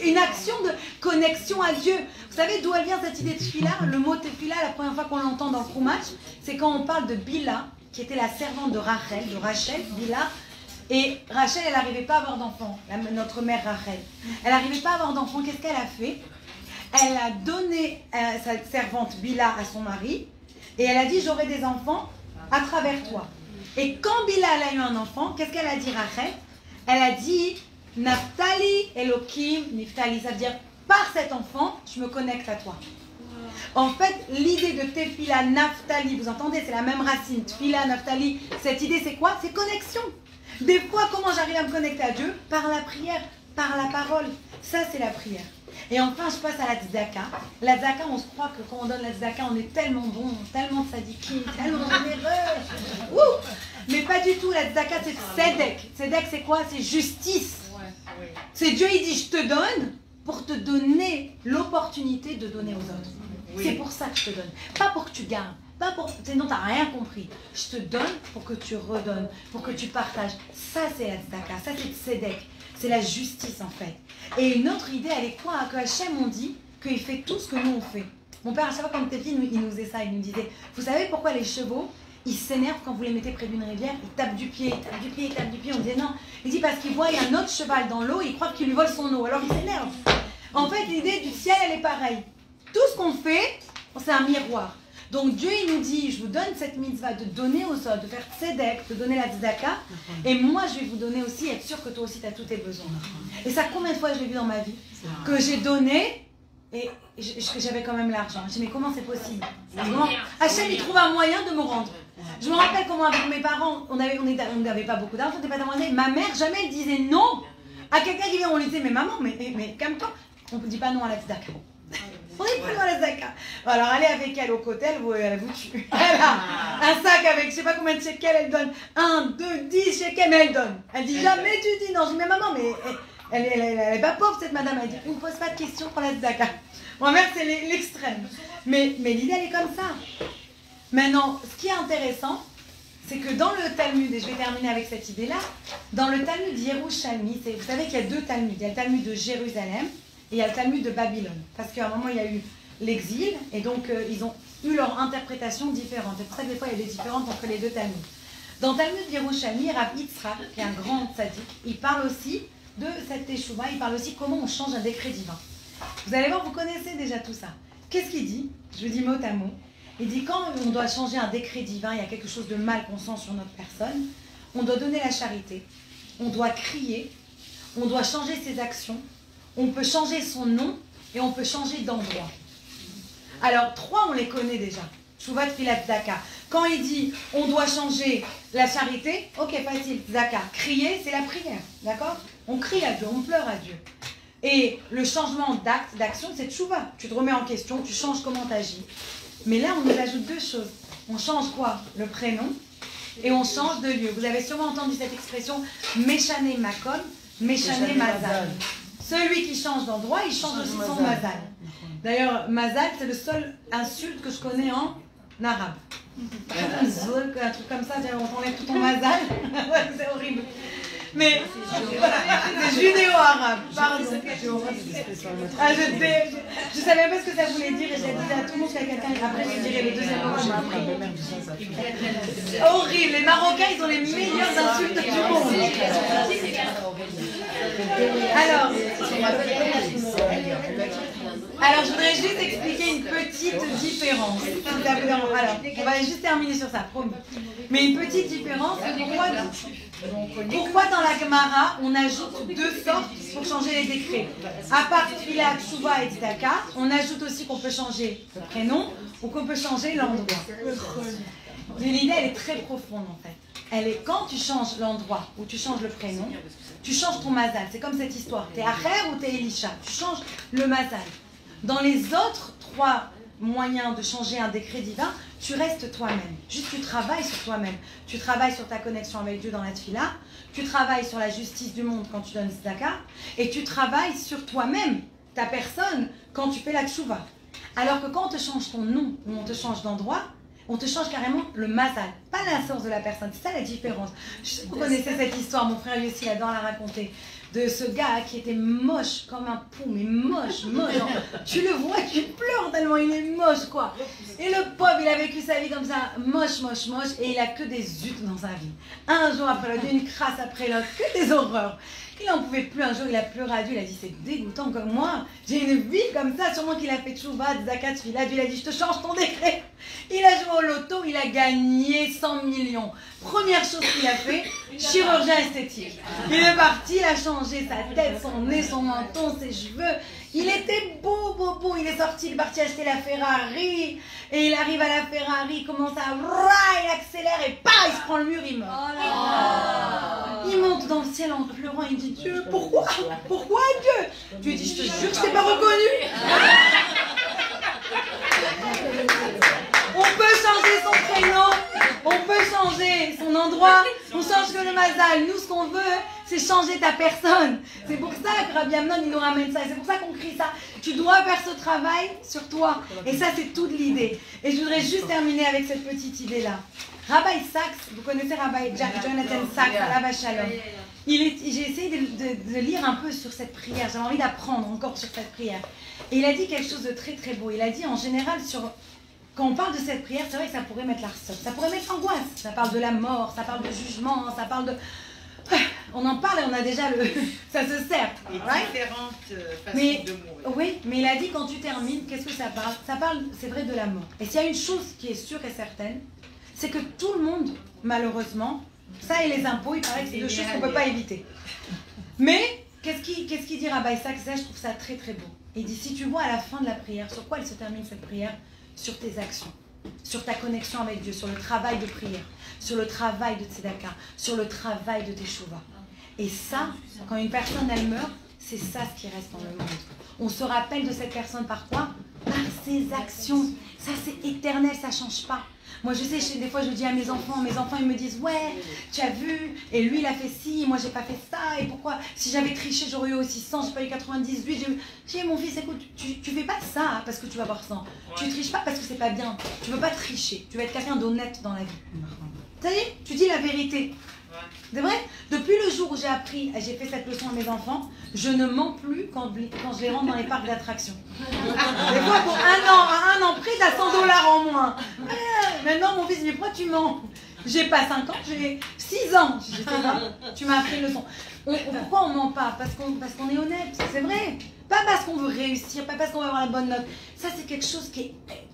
A: Une action de connexion à Dieu. Vous savez d'où elle vient cette idée de tefila? Le mot tefila, la première fois qu'on l'entend dans le Chumash, c'est quand on parle de Bila, qui était la servante de Rachel, Bila. Et Rachel, elle n'arrivait pas à avoir d'enfant, notre mère Rachel. Elle n'arrivait pas à avoir d'enfant, qu'est-ce qu'elle a fait? Elle a donné sa servante Bila à son mari, et elle a dit, j'aurai des enfants à travers toi. Et quand Bila elle a eu un enfant, qu'est-ce qu'elle a dit Rachel? Elle a dit, Naftali Elohim Niftali, ça veut dire par cet enfant, je me connecte à toi. En fait, l'idée de Tefila, Naftali, vous entendez, c'est la même racine. Tefila, Naftali, cette idée c'est quoi? C'est connexion. Des fois, comment j'arrive à me connecter à Dieu? Par la prière, par la parole. Ça, c'est la prière. Et enfin, je passe à la tzedaka. La tzedaka, on se croit que quand on donne la tzedaka, on est tellement bon, tellement sadikim, tellement généreux. Mais pas du tout, la tzedaka c'est tzedek. Tzedek c'est quoi? C'est justice. C'est Dieu, il dit je te donne pour te donner l'opportunité de donner aux autres. C'est pour ça que je te donne. Pas pour que tu gardes. Pas pour... Sinon, tu n'as rien compris. Je te donne pour que tu redonnes, pour que tu partages. Ça, c'est la tzedaka. Ça, c'est le tzedek. C'est la justice, en fait. Et une autre idée, elle est quoi? Que Hachem, on dit qu'il fait tout ce que nous, on fait. Mon père, à chaque fois, quand on était petit, il nous faisait ça. Il nous disait, vous savez pourquoi les chevaux, ils s'énervent quand vous les mettez près d'une rivière? Ils tapent du pied, ils tapent du pied, ils tapent du pied. On disait non. Il dit parce qu'il voit un autre cheval dans l'eau, il croit qu'il lui vole son eau. Alors, il s'énerve. En fait, l'idée du ciel, elle est pareille. Tout ce qu'on fait, c'est un miroir. Donc Dieu, il nous dit, je vous donne cette mitzvah de donner aux autres, de faire tzedek, de donner la tzedaka. Et moi, je vais vous donner aussi, être sûr que toi aussi, tu as tous tes besoins. Et ça, combien de fois je l'ai vu dans ma vie? Que j'ai donné et j'avais quand même l'argent. Je dis, mais comment c'est possible? Hachem, il trouve un moyen de me rendre. Je me rappelle comment avec mes parents, on n'avait pas beaucoup d'argent, on n'était pas dans l'année. Ma mère, jamais elle disait non à quelqu'un qui vient. On lui disait, mais maman, mais calme-toi. On ne dit pas non à la tzedaka. On dit pas non à la tzedaka. Alors allez avec elle au côté, elle vous tue. Elle a un sac avec je ne sais pas combien de shekels elle donne. 1, 2, 10 shekels, mais elle donne. Elle dit jamais tu dis non. Je dis mais maman, mais elle est pas pauvre cette madame. Elle dit on ne pose pas de questions pour la tzedaka. Ma mère c'est l'extrême. Mais l'idée elle est comme ça. Maintenant, ce qui est intéressant, c'est que dans le Talmud, et je vais terminer avec cette idée-là, dans le Talmud Yerushalmi, vous savez qu'il y a deux Talmuds. Il y a le Talmud de Jérusalem et il y a le Talmud de Babylone. Parce qu'à un moment, il y a eu l'exil, et donc ils ont eu leur interprétation différente. C'est pour ça que des fois, il y a des différences entre les deux Talmuds. Dans le Talmud Yerushalmi, Rav Yitzhak, qui est un grand tzaddik, il parle aussi de cette teshuva, il parle aussi comment on change un décret divin. Vous allez voir, vous connaissez déjà tout ça. Qu'est-ce qu'il dit? Je vous dis mot à mot. Il dit quand on doit changer un décret divin, il y a quelque chose de mal qu'on sent sur notre personne, on doit donner la charité, on doit crier, on doit changer ses actions, on peut changer son nom et on peut changer d'endroit. Alors, 3, on les connaît déjà. Tchouvat, Filat, Tzedaka. Quand il dit on doit changer la charité, ok, facile, Tzedaka. Crier, c'est la prière, d'accord? On crie à Dieu, on pleure à Dieu. Et le changement d'acte, d'action, c'est Tchouva. Tu te remets en question, tu changes comment tu agis. Mais là, on nous ajoute 2 choses. On change quoi? Le prénom et on change de lieu. Vous avez sûrement entendu cette expression Meshane Makom, Meshane Mazal. Celui qui change d'endroit, il change aussi son Mazal. D'ailleurs, Mazal, c'est le seul insulte que je connais en arabe. Un truc comme ça, on enlève tout ton Mazal. C'est horrible. Mais c'est judéo-arabe, pardon. Ah, je savais même pas ce que ça voulait dire et j'ai dit à tout le monde qu'il y a quelqu'un. Après, je dirais le deuxième mot, je m'ai appris. Horrible, les Marocains, ils ont les meilleures insultes du monde. Alors, je voudrais juste expliquer une petite différence. Alors, on va juste terminer sur ça, promis. Mais une petite différence, pourquoi dans la Gemara, on ajoute 2 sortes pour changer les décrets? À part Tfilah, Tchouva et Tzedaka, on ajoute aussi qu'on peut changer le prénom ou qu'on peut changer l'endroit. L'idée, elle est très profonde en fait. Elle est quand tu changes l'endroit ou tu changes le prénom, tu changes ton mazal. C'est comme cette histoire. T'es Acher ou t'es Elisha. Tu changes le mazal. Dans les autres 3 moyens de changer un décret divin, tu restes toi-même. Juste tu travailles sur toi-même. Tu travailles sur ta connexion avec Dieu dans la tefila, tu travailles sur la justice du monde quand tu donnes tzedaka, et tu travailles sur toi-même, ta personne, quand tu fais la tchouva. Alors que quand on te change ton nom ou on te change d'endroit, on te change carrément le mazal, pas la source de la personne. C'est ça la différence. Je sais que vous connaissez cette histoire, mon frère lui aussi il adore la raconter, de ce gars qui était moche comme un pou, mais moche. Tu le vois, tu pleures tellement il est moche, quoi. Et le pauvre, il a vécu sa vie comme ça, moche, et il a que des zut dans sa vie. Un jour après l'autre, une crasse après l'autre, que des horreurs. Il n'en pouvait plus. Un jour, il a pleuré à Dieu, il a dit c'est dégoûtant comme moi, j'ai une vie comme ça, sûrement qu'il a fait tchouva, zakat, tefila. Dieu, il a dit je te change ton décret. Il a joué au loto, il a gagné 100 millions. Première chose qu'il a fait, chirurgien esthétique. Il est parti, il a changé sa tête, son nez, son menton, ses cheveux. Il était beau, il est sorti, il est parti acheter la Ferrari, et il arrive à la Ferrari, il commence à... il accélère, et pas, il se prend le mur, il meurt. Il monte dans le ciel en pleurant, il dit, Dieu, pourquoi Dieu? Dieu dit, je te jure que je t'ai pas reconnu. On peut changer son prénom, on peut changer son endroit, monsieur le Mazal, nous ce qu'on veut, c'est changer ta personne. C'est pour ça que Rabbi Amnon, il nous ramène ça. C'est pour ça qu'on crie ça. Tu dois faire ce travail sur toi. Et ça, c'est toute l'idée. Et je voudrais juste terminer avec cette petite idée-là. Rabbi Sachs, vous connaissez Rabbi Jonathan Sachs, Alav Shalom. J'ai essayé de lire un peu sur cette prière. J'avais envie d'apprendre encore sur cette prière. Et il a dit quelque chose de très très beau. Il a dit en général, quand on parle de cette prière, c'est vrai que ça pourrait mettre l'arsot, ça pourrait mettre l'angoisse. Ça parle de la mort, ça parle de jugement, ça parle de... On en parle et on a déjà le... ça se sert.
D: Et différentes façons de mourir.
A: Oui, mais il a dit quand tu termines, qu'est-ce que ça parle? Ça parle, c'est vrai, de la mort. Et s'il y a une chose qui est sûre et certaine, c'est que tout le monde, malheureusement, ça et les impôts, il paraît que c'est deux choses qu'on ne peut pas éviter. Mais, qu'est-ce qu'il dit Rabbi Sachs? Ça, je trouve ça très très beau. Il dit, si tu vois à la fin de la prière, sur quoi elle se termine cette prière? Sur tes actions, sur ta connexion avec Dieu, sur le travail de prière, sur le travail de tzedaka, sur le travail de teshuva. Et ça, quand une personne elle meurt, c'est ça ce qui reste dans le monde. On se rappelle de cette personne par quoi? Par ses actions. Ça c'est éternel, ça ne change pas. Moi je sais, des fois je dis à mes enfants ils me disent ouais, tu as vu, et lui il a fait ci, moi j'ai pas fait ça, et pourquoi? Si j'avais triché j'aurais eu aussi 100, j'ai pas eu 98, j'ai dit mon fils écoute, tu fais pas ça hein, parce que tu vas avoir 100, ouais. Tu triches pas parce que c'est pas bien, tu veux pas tricher, tu veux être quelqu'un d'honnête dans la vie. Ça y est, tu dis la vérité. C'est vrai? Depuis le jour où j'ai fait cette leçon à mes enfants, je ne mens plus quand je les rentre dans les parcs d'attractions. Des fois, pour un an près, t'as $100 en moins. Maintenant, mon fils, mais pourquoi tu mens? J'ai pas 5 ans, j'ai 6 ans. Je sais pas, tu m'as appris une leçon. Pourquoi on ment pas? Parce qu'on est honnête, c'est vrai. Pas parce qu'on veut réussir, pas parce qu'on veut avoir la bonne note. Ça, c'est quelque chose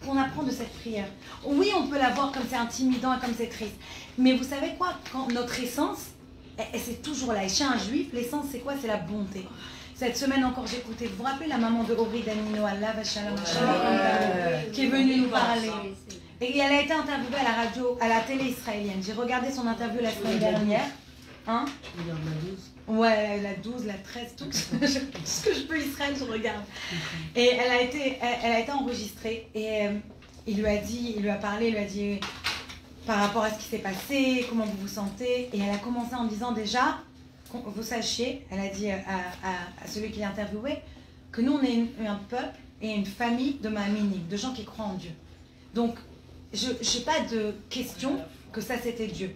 A: qu'on apprend de cette prière. Oui, on peut la voir comme c'est intimidant et comme c'est triste. Mais vous savez quoi? Quand notre essence, c'est toujours là. Et chez un juif, l'essence, c'est quoi? C'est la bonté. Cette semaine encore, j'écoutais. Vous vous rappelez la maman de Ori Danino, Allah Shalom, qui est venue nous parler. Et elle a été interviewée à la radio, à la télé israélienne. J'ai regardé son interview la semaine dernière. Hein? Ouais, la 12, la 13, tout ce que je peux Israël, je regarde. Et elle a été enregistrée et il lui a parlé, il lui a dit par rapport à ce qui s'est passé, comment vous vous sentez. Et elle a commencé en disant déjà, vous sachiez, elle a dit à celui qui l'a interviewé, que nous on est un peuple et une famille de ma'aminim, de gens qui croient en Dieu. Donc, je n'ai pas de question que ça c'était Dieu.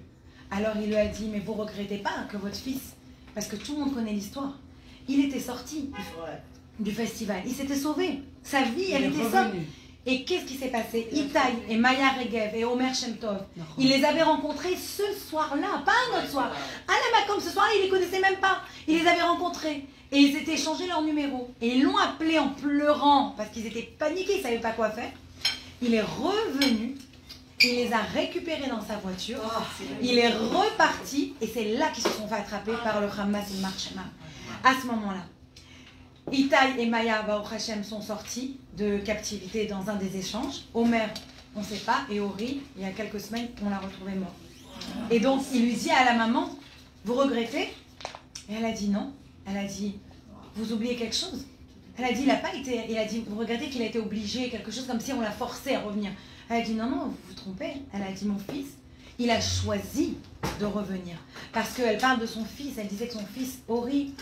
A: Alors il lui a dit, mais vous ne regrettez pas que votre fils, parce que tout le monde connaît l'histoire, il était sorti du festival, il s'était sauvé, sa vie, elle était sortie. Et qu'est-ce qui s'est passé? Itaï et Maya Regev et Omer Shem Tov, il les avait rencontrés ce soir-là, pas un autre soir. À la Macom, ce soir-là, ils ne les connaissaient même pas. Il les avait rencontrés et ils s'étaient échangés leur numéro. Et ils l'ont appelé en pleurant parce qu'ils étaient paniqués, ils ne savaient pas quoi faire. Il est revenu. Il les a récupérés dans sa voiture, il est reparti et c'est là qu'ils se sont fait attraper par le Hamas et le Marshema. À ce moment-là, Itaï et Maya Baruch Hashem sont sortis de captivité dans un des échanges. Omer, on ne sait pas, et Ori, il y a quelques semaines, on l'a retrouvé mort. Et donc, il lui dit à la maman, vous regrettez? Et elle a dit non. Elle a dit, vous oubliez quelque chose? Elle a dit, il a dit, vous regrettez qu'il a été obligé, quelque chose comme si on l'a forcé à revenir. Elle a dit, non, vous vous trompez. Elle a dit, mon fils, il a choisi de revenir. Parce qu'elle parle de son fils, elle disait que son fils, Ori,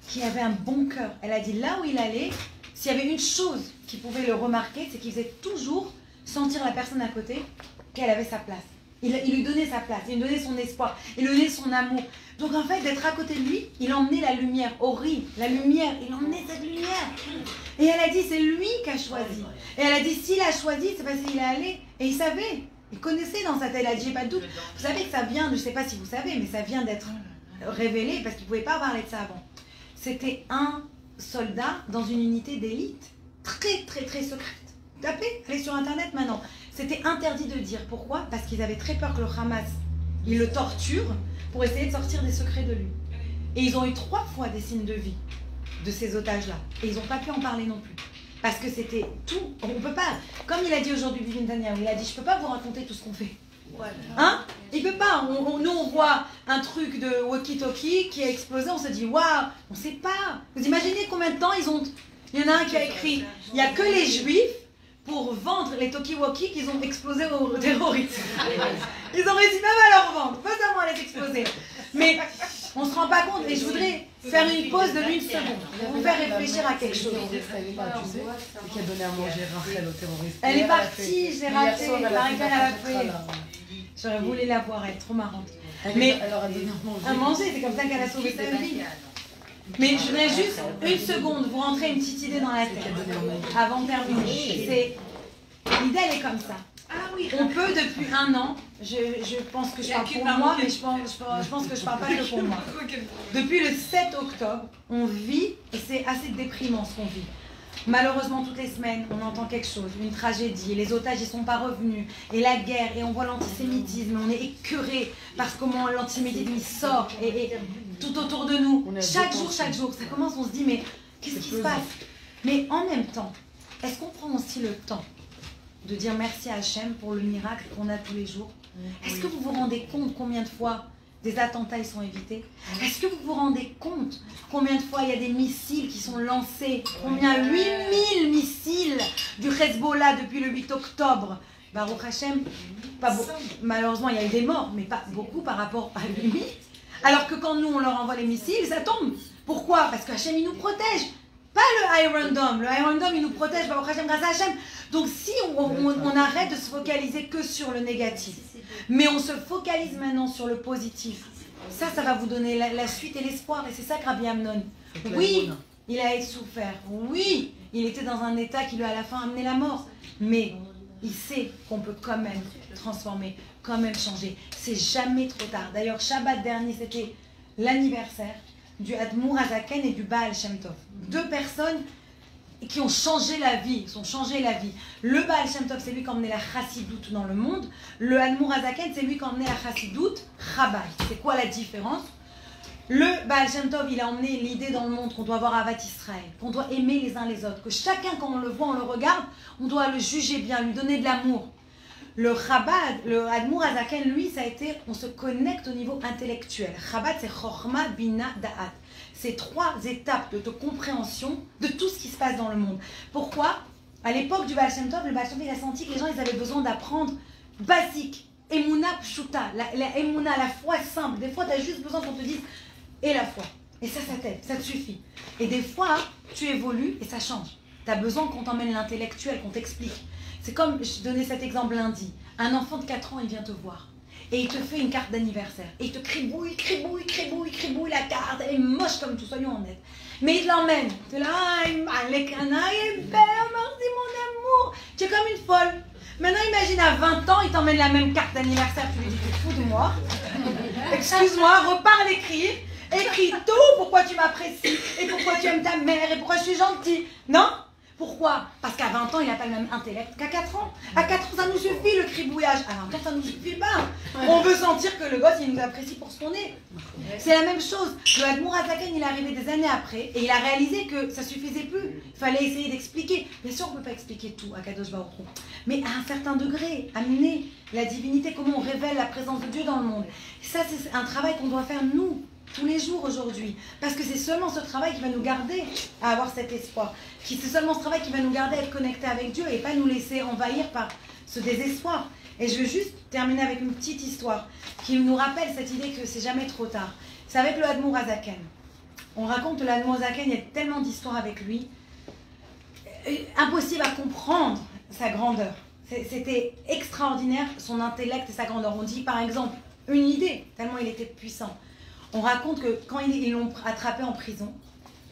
A: qui avait un bon cœur. Elle a dit, là où il allait, s'il y avait une chose qui pouvait le remarquer, c'est qu'il faisait toujours sentir la personne à côté qu'elle avait sa place. Il lui donnait sa place, il lui donnait son espoir, il lui donnait son amour. Donc en fait, d'être à côté de lui, il emmenait la lumière. Ori, la lumière, il emmenait cette lumière. Et elle a dit, c'est lui qui a choisi. Et elle a dit, s'il a choisi, c'est parce qu'il est allé. Et il savait, il connaissait dans sa tête, elle a dit, j'ai pas de doute. Vous savez que ça vient, je ne sais pas si vous savez, mais ça vient d'être révélé parce qu'il ne pouvait pas parler de ça avant. C'était un soldat dans une unité d'élite, très très très secrète. Tapez, allez sur internet maintenant. C'était interdit de dire. Pourquoi? Parce qu'ils avaient très peur que le Hamas, il le torture pour essayer de sortir des secrets de lui. Et ils ont eu 3 fois des signes de vie de ces otages-là. Et ils n'ont pas pu en parler non plus. Parce que c'était tout. On peut pas, comme il a dit aujourd'hui Bibi Netanyahu, il a dit, je ne peux pas vous raconter tout ce qu'on fait. Hein? Il ne peut pas. Nous, on voit un truc de walkie-talkie qui a explosé, on se dit, waouh, on ne sait pas. Vous imaginez combien de temps ils ont... Il y en a un qui a écrit, il n'y a que les juifs pour vendre les Tokiwoki qu'ils ont explosés aux terroristes. Ils ont réussi même à leur vendre, pas seulement à les exploser. Mais on ne se rend pas compte, et je voudrais faire une pause de 1 seconde pour vous faire réfléchir à quelque chose.
E: Elle est là, tu sais, c'est qui a donné à manger Rachel aux terroristes.
A: Elle est
E: Hier, a
A: partie,
E: fait-
A: je l'ai
E: hier
A: ratée,
E: soir, elle a
A: Marie-Claire,
E: fait
A: elle a
E: la
A: fait.
E: fête, là.
A: J'aurais voulu la voir, elle est trop marrante.
E: Elle
A: Mais-
E: leur a donné à manger.
A: À manger, c'est comme ça qu'elle a sauvé sa vie. Mais je voudrais juste 1 seconde vous rentrer une petite idée dans la tête avant de terminer. C'est l'idée, elle est comme ça.
D: Ah oui,
A: On peut depuis 1 an, je pense que je parle pour moi, mais je pense que je parle pas que pour moi. Depuis le 7 octobre, on vit, et c'est assez déprimant ce qu'on vit. Malheureusement, toutes les semaines, on entend quelque chose, une tragédie, les otages ils sont pas revenus, et la guerre, et on voit l'antisémitisme, on est écœuré parce que comment l'antisémitisme il sort, et tout autour de nous, chaque jour, ça commence, on se dit mais qu'est-ce qui se passe? Mais en même temps, est-ce qu'on prend aussi le temps de dire merci à Hachem pour le miracle qu'on a tous les jours? Est-ce que vous vous rendez compte combien de fois des attentats ils sont évités? Est-ce que vous vous rendez compte combien de fois il y a des missiles qui sont lancés? Combien? 8000 missiles du Hezbollah depuis le 8 octobre. Baruch Hashem, pas beaucoup. Malheureusement il y a eu des morts, mais pas beaucoup par rapport à 8000. Alors que quand nous on leur envoie les missiles, ça tombe. Pourquoi? Parce que Hachem il nous protège. Pas le Iron Dome. Le Iron Dome il nous protège, Baruch Hashem, grâce à Hachem. Donc si on arrête de se focaliser que sur le négatif, mais on se focalise maintenant sur le positif, ça va vous donner la suite et l'espoir. Et c'est ça que Rabbi Amnon. Oui, il a souffert. Oui, il était dans un état qui lui a à la fin amené la mort. Mais il sait qu'on peut quand même transformer, quand même changer. C'est jamais trop tard. D'ailleurs, Shabbat dernier, c'était l'anniversaire du Admour Azaken et du Baal Shem Tov. 2 personnes qui ont changé la vie, Le Baal Shem Tov, c'est lui qui a emmené la chassidoute dans le monde. Le Admour Azaken, c'est lui qui a emmené la chassidoute Chabad. C'est quoi la différence? Le Baal Shem Tov, il a emmené l'idée dans le monde qu'on doit avoir Avat Israël, qu'on doit aimer les uns les autres, que chacun, quand on le voit, on le regarde, on doit le juger bien, lui donner de l'amour. Le Chabad, le Admour Azaken, lui, ça a été, on se connecte au niveau intellectuel. Chabad, c'est Chochma, Bina, Da'at. C'est 3 étapes de compréhension de tout ce qui se passe dans le monde. Pourquoi? À l'époque du Baal Shem Tov, le Baal Shem Tov, il a senti que les gens, ils avaient besoin d'apprendre basique. Emouna pshuta, la Emouna, la foi simple. Des fois, tu as juste besoin qu'on te dise et la foi. Et ça t'aide, ça te suffit. Et des fois, tu évolues et ça change. Tu as besoin qu'on t'emmène l'intellectuel, qu'on t'explique. C'est comme, je donnais cet exemple lundi. Un enfant de 4 ans, il vient te voir. Et il te fait une carte d'anniversaire. Et il te cribouille la carte. Elle est moche comme tout, soyons honnêtes. Mais il te l'emmène. Tu es là, ah, elle est belle, merci mon amour. Tu es comme une folle. Maintenant, imagine à 20 ans, il t'emmène la même carte d'anniversaire. Tu lui dis, tu te fous de moi. Excuse-moi, repars l'écrire. Écris tout, pourquoi tu m'apprécies. Et pourquoi tu aimes ta mère. Et pourquoi je suis gentille. Non? Pourquoi? Parce qu'à 20 ans, il n'a pas le même intellect qu'à 4 ans. À 4 ans, ça nous suffit le cribouillage. À 20 ans, ça ne nous suffit pas. On veut sentir que le gosse, il nous apprécie pour ce qu'on est. C'est la même chose. Le Admour Azaken, il est arrivé des années après et il a réalisé que ça ne suffisait plus. Il fallait essayer d'expliquer. Bien sûr, on ne peut pas expliquer tout à Kadosh Baruch Hu. Mais à un certain degré, amener la divinité, comment on révèle la présence de Dieu dans le monde. Ça, c'est un travail qu'on doit faire nous. Tous les jours aujourd'hui, parce que c'est seulement ce travail qui va nous garder à avoir cet espoir, c'est seulement ce travail qui va nous garder à être connectés avec Dieu et pas nous laisser envahir par ce désespoir. Et je veux juste terminer avec une petite histoire qui nous rappelle cette idée que c'est jamais trop tard. C'est avec le Admour Azaken. On raconte que l'Admour Azaken, il y a tellement d'histoires avec lui, impossible à comprendre sa grandeur. C'était extraordinaire son intellect et sa grandeur. On dit par exemple une idée, tellement il était puissant. On raconte que quand ils l'ont attrapé en prison,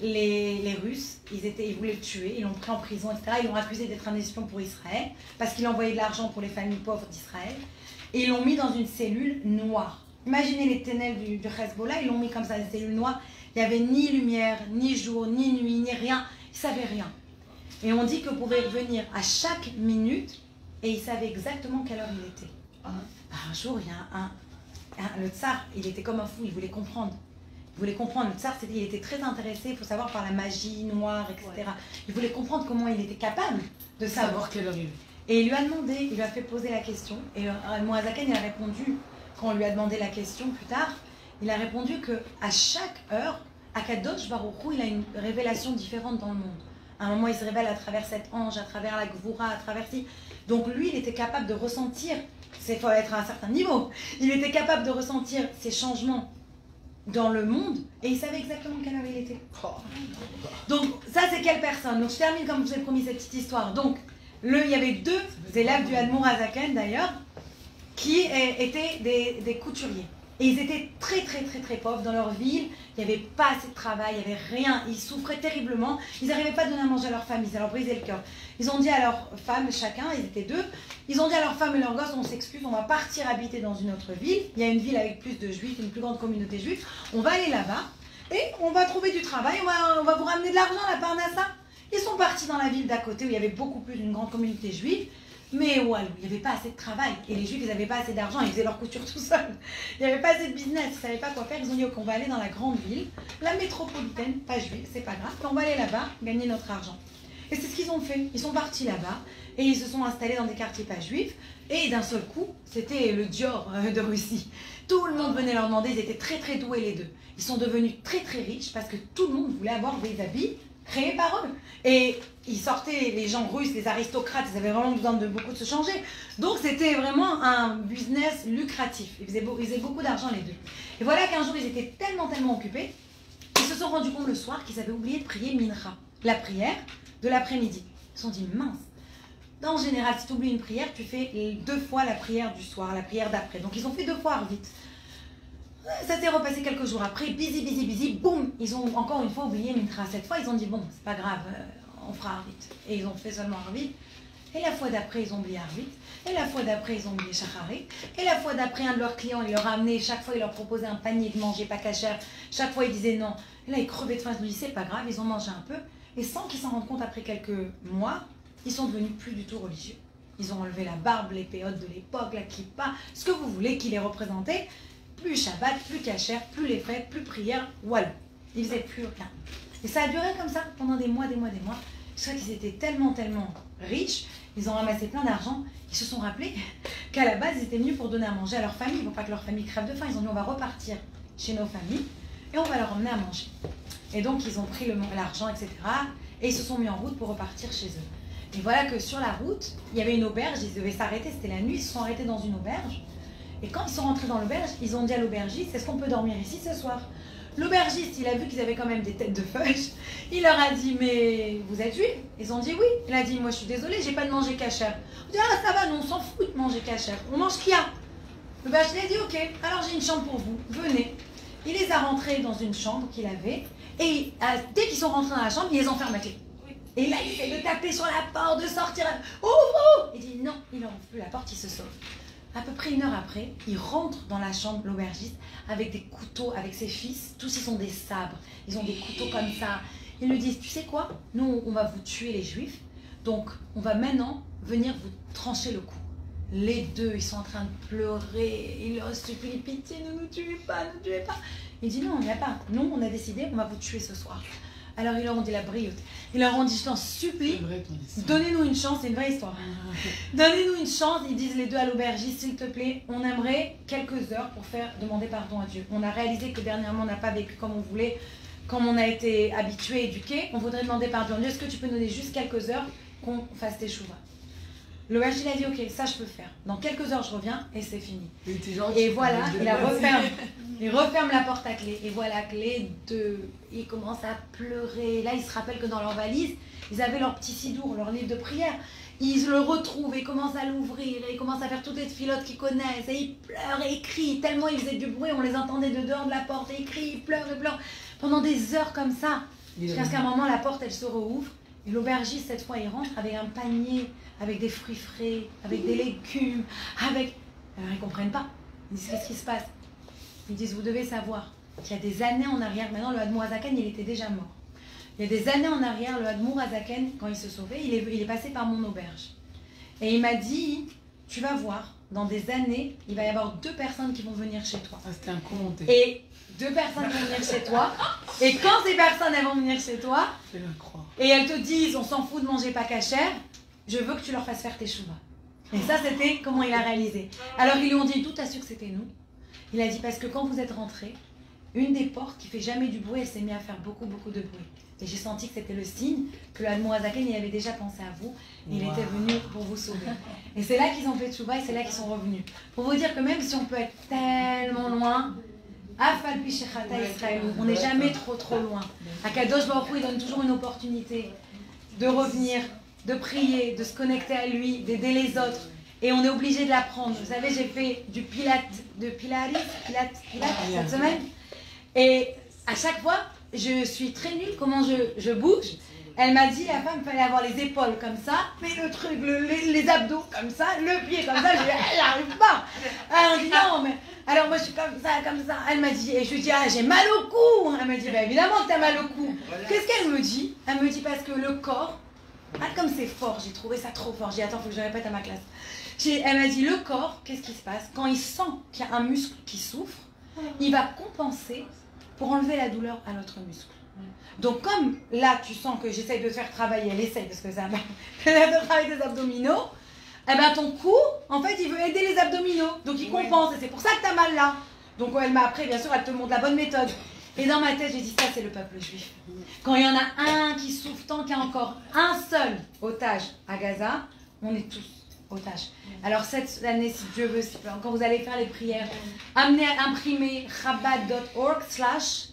A: les Russes, ils voulaient le tuer, ils l'ont pris en prison, etc. Ils l'ont accusé d'être un espion pour Israël, parce qu'il envoyait de l'argent pour les familles pauvres d'Israël. Et ils l'ont mis dans une cellule noire. Imaginez les ténèbres du Hezbollah, ils l'ont mis comme ça, une cellule noire. Il n'y avait ni lumière, ni jour, ni nuit, ni rien. Ils ne savaient rien. Et on dit qu'on pouvait venir à chaque minute, et ils savaient exactement quelle heure il était. Un jour, il y a le tsar, il était comme un fou, il voulait comprendre. Le tsar, il était très intéressé, il faut savoir, par la magie noire, etc. Ouais. Il voulait comprendre comment il était capable de savoir
E: quelle heure il est.
A: Et il lui a demandé, il lui a fait poser la question. Et Admour Azaken, il a répondu, quand on lui a demandé la question plus tard, il a répondu qu'à chaque heure, Akadosh Baruch Hu, il a une révélation différente dans le monde. À un moment, il se révèle à travers cet ange, à travers la Gvoura, à travers... Donc lui, il était capable de ressentir, il faut être à un certain niveau, il était capable de ressentir ces changements dans le monde et il savait exactement quelle heure il était. Donc ça, c'est quelle personne? Donc je termine comme je vous ai promis cette petite histoire. Donc il y avait 2 élèves du Admour Azaken d'ailleurs qui étaient des couturiers. Et ils étaient très très très très pauvres dans leur ville, il n'y avait pas assez de travail, il n'y avait rien, ils souffraient terriblement, ils n'arrivaient pas à donner à manger à leur famille, ça leur brisait le cœur. Ils ont dit à leur femme, chacun, ils étaient 2, ils ont dit à leur femme et leurs gosses, on s'excuse, on va partir habiter dans une autre ville, il y a une ville avec plus de juifs, une plus grande communauté juive, on va aller là-bas et on va trouver du travail, on va vous ramener de l'argent, la Parnassa. Ils sont partis dans la ville d'à côté où il y avait beaucoup plus d'une grande communauté juive. Mais ouais, il n'y avait pas assez de travail. Et les Juifs, ils n'avaient pas assez d'argent, ils faisaient leur couture tout seuls. Il n'y avait pas assez de business, ils ne savaient pas quoi faire. Ils ont dit, ok, on va aller dans la grande ville, la métropolitaine, pas juive, c'est pas grave. Mais on va aller là-bas, gagner notre argent. Et c'est ce qu'ils ont fait. Ils sont partis là-bas et ils se sont installés dans des quartiers pas juifs. Et d'un seul coup, c'était le Dior de Russie. Tout le monde venait leur demander, ils étaient très très doués les 2. Ils sont devenus très très riches parce que tout le monde voulait avoir des habits créés par eux. Et ils sortaient, les gens russes, les aristocrates, ils avaient vraiment besoin de beaucoup de se changer. Donc c'était vraiment un business lucratif. Ils faisaient beaucoup d'argent les 2. Et voilà qu'un jour, ils étaient tellement occupés, ils se sont rendus compte le soir qu'ils avaient oublié de prier Mincha, la prière de l'après-midi. Ils se sont dit, mince, en général, si tu oublies une prière, tu fais 2 fois la prière du soir, la prière d'après. Donc ils ont fait 2 fois vite. Ça s'est repassé quelques jours après, busy, boum, ils ont encore une fois oublié Mincha. Cette fois, ils ont dit, bon, c'est pas grave, on fera Arvit. Et ils ont fait seulement Arvit. Et la fois d'après, ils ont oublié Arvit. Et la fois d'après, ils ont oublié Shacharit. Et la fois d'après, un de leurs clients, il leur a amené, chaque fois, il leur proposait un panier de manger pas cachère. Chaque fois, ils disaient non. Et là, ils crevaient de faim, ils se disaient, c'est pas grave, ils ont mangé un peu. Et sans qu'ils s'en rendent compte, après quelques mois, ils sont devenus plus du tout religieux. Ils ont enlevé la barbe, les péotes de l'époque, la kippa, ce que vous voulez qui les représentait. Plus Shabbat, plus cachère, plus les fêtes, plus prière, voilà. Ils faisaient plus rien. Et ça a duré comme ça pendant des mois. Je sais qu'ils étaient tellement riches, ils ont ramassé plein d'argent, ils se sont rappelés qu'à la base, ils étaient venus pour donner à manger à leur famille, pour pas que leur famille crève de faim. Ils ont dit, on va repartir chez nos familles et on va leur emmener à manger. Et donc, ils ont pris l'argent, etc. Et ils se sont mis en route pour repartir chez eux. Et voilà que sur la route, il y avait une auberge, ils devaient s'arrêter, c'était la nuit, ils se sont arrêtés dans une auberge. Et quand ils sont rentrés dans l'auberge, ils ont dit à l'aubergiste, est-ce qu'on peut dormir ici ce soir? L'aubergiste, il a vu qu'ils avaient quand même des têtes de feuilles. Il leur a dit, mais vous êtes juifs? Ils ont dit oui. Il a dit, moi je suis désolée, j'ai pas de manger cachère. On dit, ah ça va, nous on s'en fout de manger cachère. On mange qu'il y a. L'aubergiste a dit, ok, alors j'ai une chambre pour vous, venez. Il les a rentrés dans une chambre qu'il avait. Et dès qu'ils sont rentrés dans la chambre, il les enferme à clé. Et là, il fait de taper sur la porte, de sortir. Ouvre! Il dit non, il n'ouvre plus la porte, il se sauve. À peu près 1 heure après, il rentre dans la chambre, l'aubergiste, avec des couteaux, avec ses fils. Tous, ils sont des sabres. Ils ont des couteaux comme ça. Ils lui disent, tu sais quoi? Nous, on va vous tuer les juifs. Donc, on va maintenant venir vous trancher le cou. Les 2, ils sont en train de pleurer. Il leur supplie, pitié, ne nous tuez pas, ne nous tuez pas. Il dit, non, il n'y a pas. Nous, on a décidé, on va vous tuer ce soir. Alors, ils leur ont dit la brioche. Ils leur ont dit, je t'en supplie, donnez-nous une chance, c'est une vraie histoire. Donnez-nous une chance, ils disent les 2 à l'aubergiste, s'il te plaît, on aimerait quelques heures pour demander pardon à Dieu. On a réalisé que dernièrement, on n'a pas vécu comme on voulait, comme on a été habitué, éduqué. On voudrait demander pardon à Dieu. Est-ce que tu peux nous donner juste quelques heures qu'on fasse tes chouvas? L'aubergiste a dit, ok, ça je peux faire. Dans quelques heures, je reviens et c'est fini. Et voilà, il referme la porte à clé. Et voilà que les 2, ils commencent à pleurer. Là, ils se rappellent que dans leur valise, ils avaient leur petit sidour, leur livre de prière. Ils le retrouvent et ils commencent à l'ouvrir. Et ils commencent à faire toutes les filotes qu'ils connaissent. Et ils pleurent et ils crient. Tellement ils faisaient du bruit, on les entendait de dehors de la porte. Et ils crient, ils pleurent. Pendant des heures comme ça. Jusqu'à ce qu'à un moment, la porte, elle se rouvre. Et l'aubergiste, cette fois, il rentre avec un panier, avec des fruits frais, avec des légumes, avec... Alors, ils ne comprennent pas. Ils disent, qu'est-ce qui se passe? Ils disent, vous devez savoir qu'il y a des années en arrière, maintenant, le Admour Azaken, il était déjà mort. Il y a des années en arrière, le Admour Azaken, quand il se sauvait, il est passé par mon auberge. Et il m'a dit, tu vas voir, dans des années, il va y avoir 2 personnes qui vont venir chez toi.
E: Ah, c'était un commentaire.
A: Et 2 personnes vont venir chez toi. Et quand ces personnes, elles vont venir chez toi, et elles te disent, on s'en fout de manger pas cachère, je veux que tu leur fasses faire tes chouvas. Et ça, c'était comment il a réalisé. Alors, ils lui ont dit, tout à su que c'était nous. Il a dit, parce que quand vous êtes rentrés, une des portes qui fait jamais du bruit, elle s'est mise à faire beaucoup de bruit. Et j'ai senti que c'était le signe que l'Admorazaken y avait déjà pensé à vous. Et il était venu pour vous sauver. Et c'est là qu'ils ont fait tchouva et c'est là qu'ils sont revenus. Pour vous dire que même si on peut être tellement loin, on n'est jamais trop loin. Akadosh Baruch Hu, il donne toujours une opportunité de revenir, de prier, de se connecter à lui, d'aider les autres. Et on est obligé de l'apprendre. Vous savez, j'ai fait du pilates cette semaine. Et à chaque fois, je suis très nulle comment je bouge. Elle m'a dit, la femme, il fallait avoir les épaules comme ça, mais le truc, les abdos comme ça, le pied comme ça. Je dis, elle n'arrive pas. Alors, on dit, non, mais alors moi je suis comme ça. Elle m'a dit, et je lui dis, ah, j'ai mal au cou. Elle m'a dit, bah, évidemment que tu as mal au cou. Qu'est-ce qu'elle me dit? Elle me dit, parce que le corps, ah, comme c'est fort, j'ai trouvé ça trop fort. J'ai dit, attends, il faut que je répète à ma classe. Elle m'a dit, le corps, qu'est-ce qui se passe? Quand il sent qu'il y a un muscle qui souffre, il va compenser pour enlever la douleur à l'autre muscle. Donc comme là tu sens que j'essaye de te faire travailler, elle essaye parce que ça de travailler des abdominaux, eh ben ton cou, en fait il veut aider les abdominaux, donc il compense et c'est pour ça que tu as mal là. Donc elle m'a après, bien sûr, elle te montre la bonne méthode. Et dans ma tête j'ai dit ça c'est le peuple juif. Quand il y en a un qui souffre, tant qu'il y a encore un seul otage à Gaza, on est tous otages. Alors cette année, si Dieu veut, quand vous allez faire les prières, imprimez chabad.org/hostages,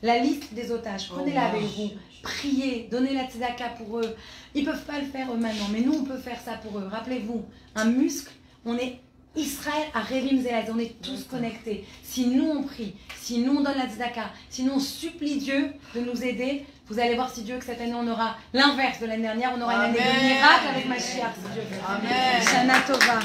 A: la liste des otages. Prenez-la avec vous, priez, donnez la tzedaka pour eux. Ils ne peuvent pas le faire eux maintenant, mais nous on peut faire ça pour eux. Rappelez-vous, un muscle, on est Israël à Revim Zelaz, on est tous connectés. Si nous on prie, si nous on donne la tzedaka, si nous on supplie Dieu de nous aider, vous allez voir si Dieu que cette année on aura l'inverse de l'année dernière, on aura une année de miracle avec Mashiach si Dieu veut. Amen. Shana Tova.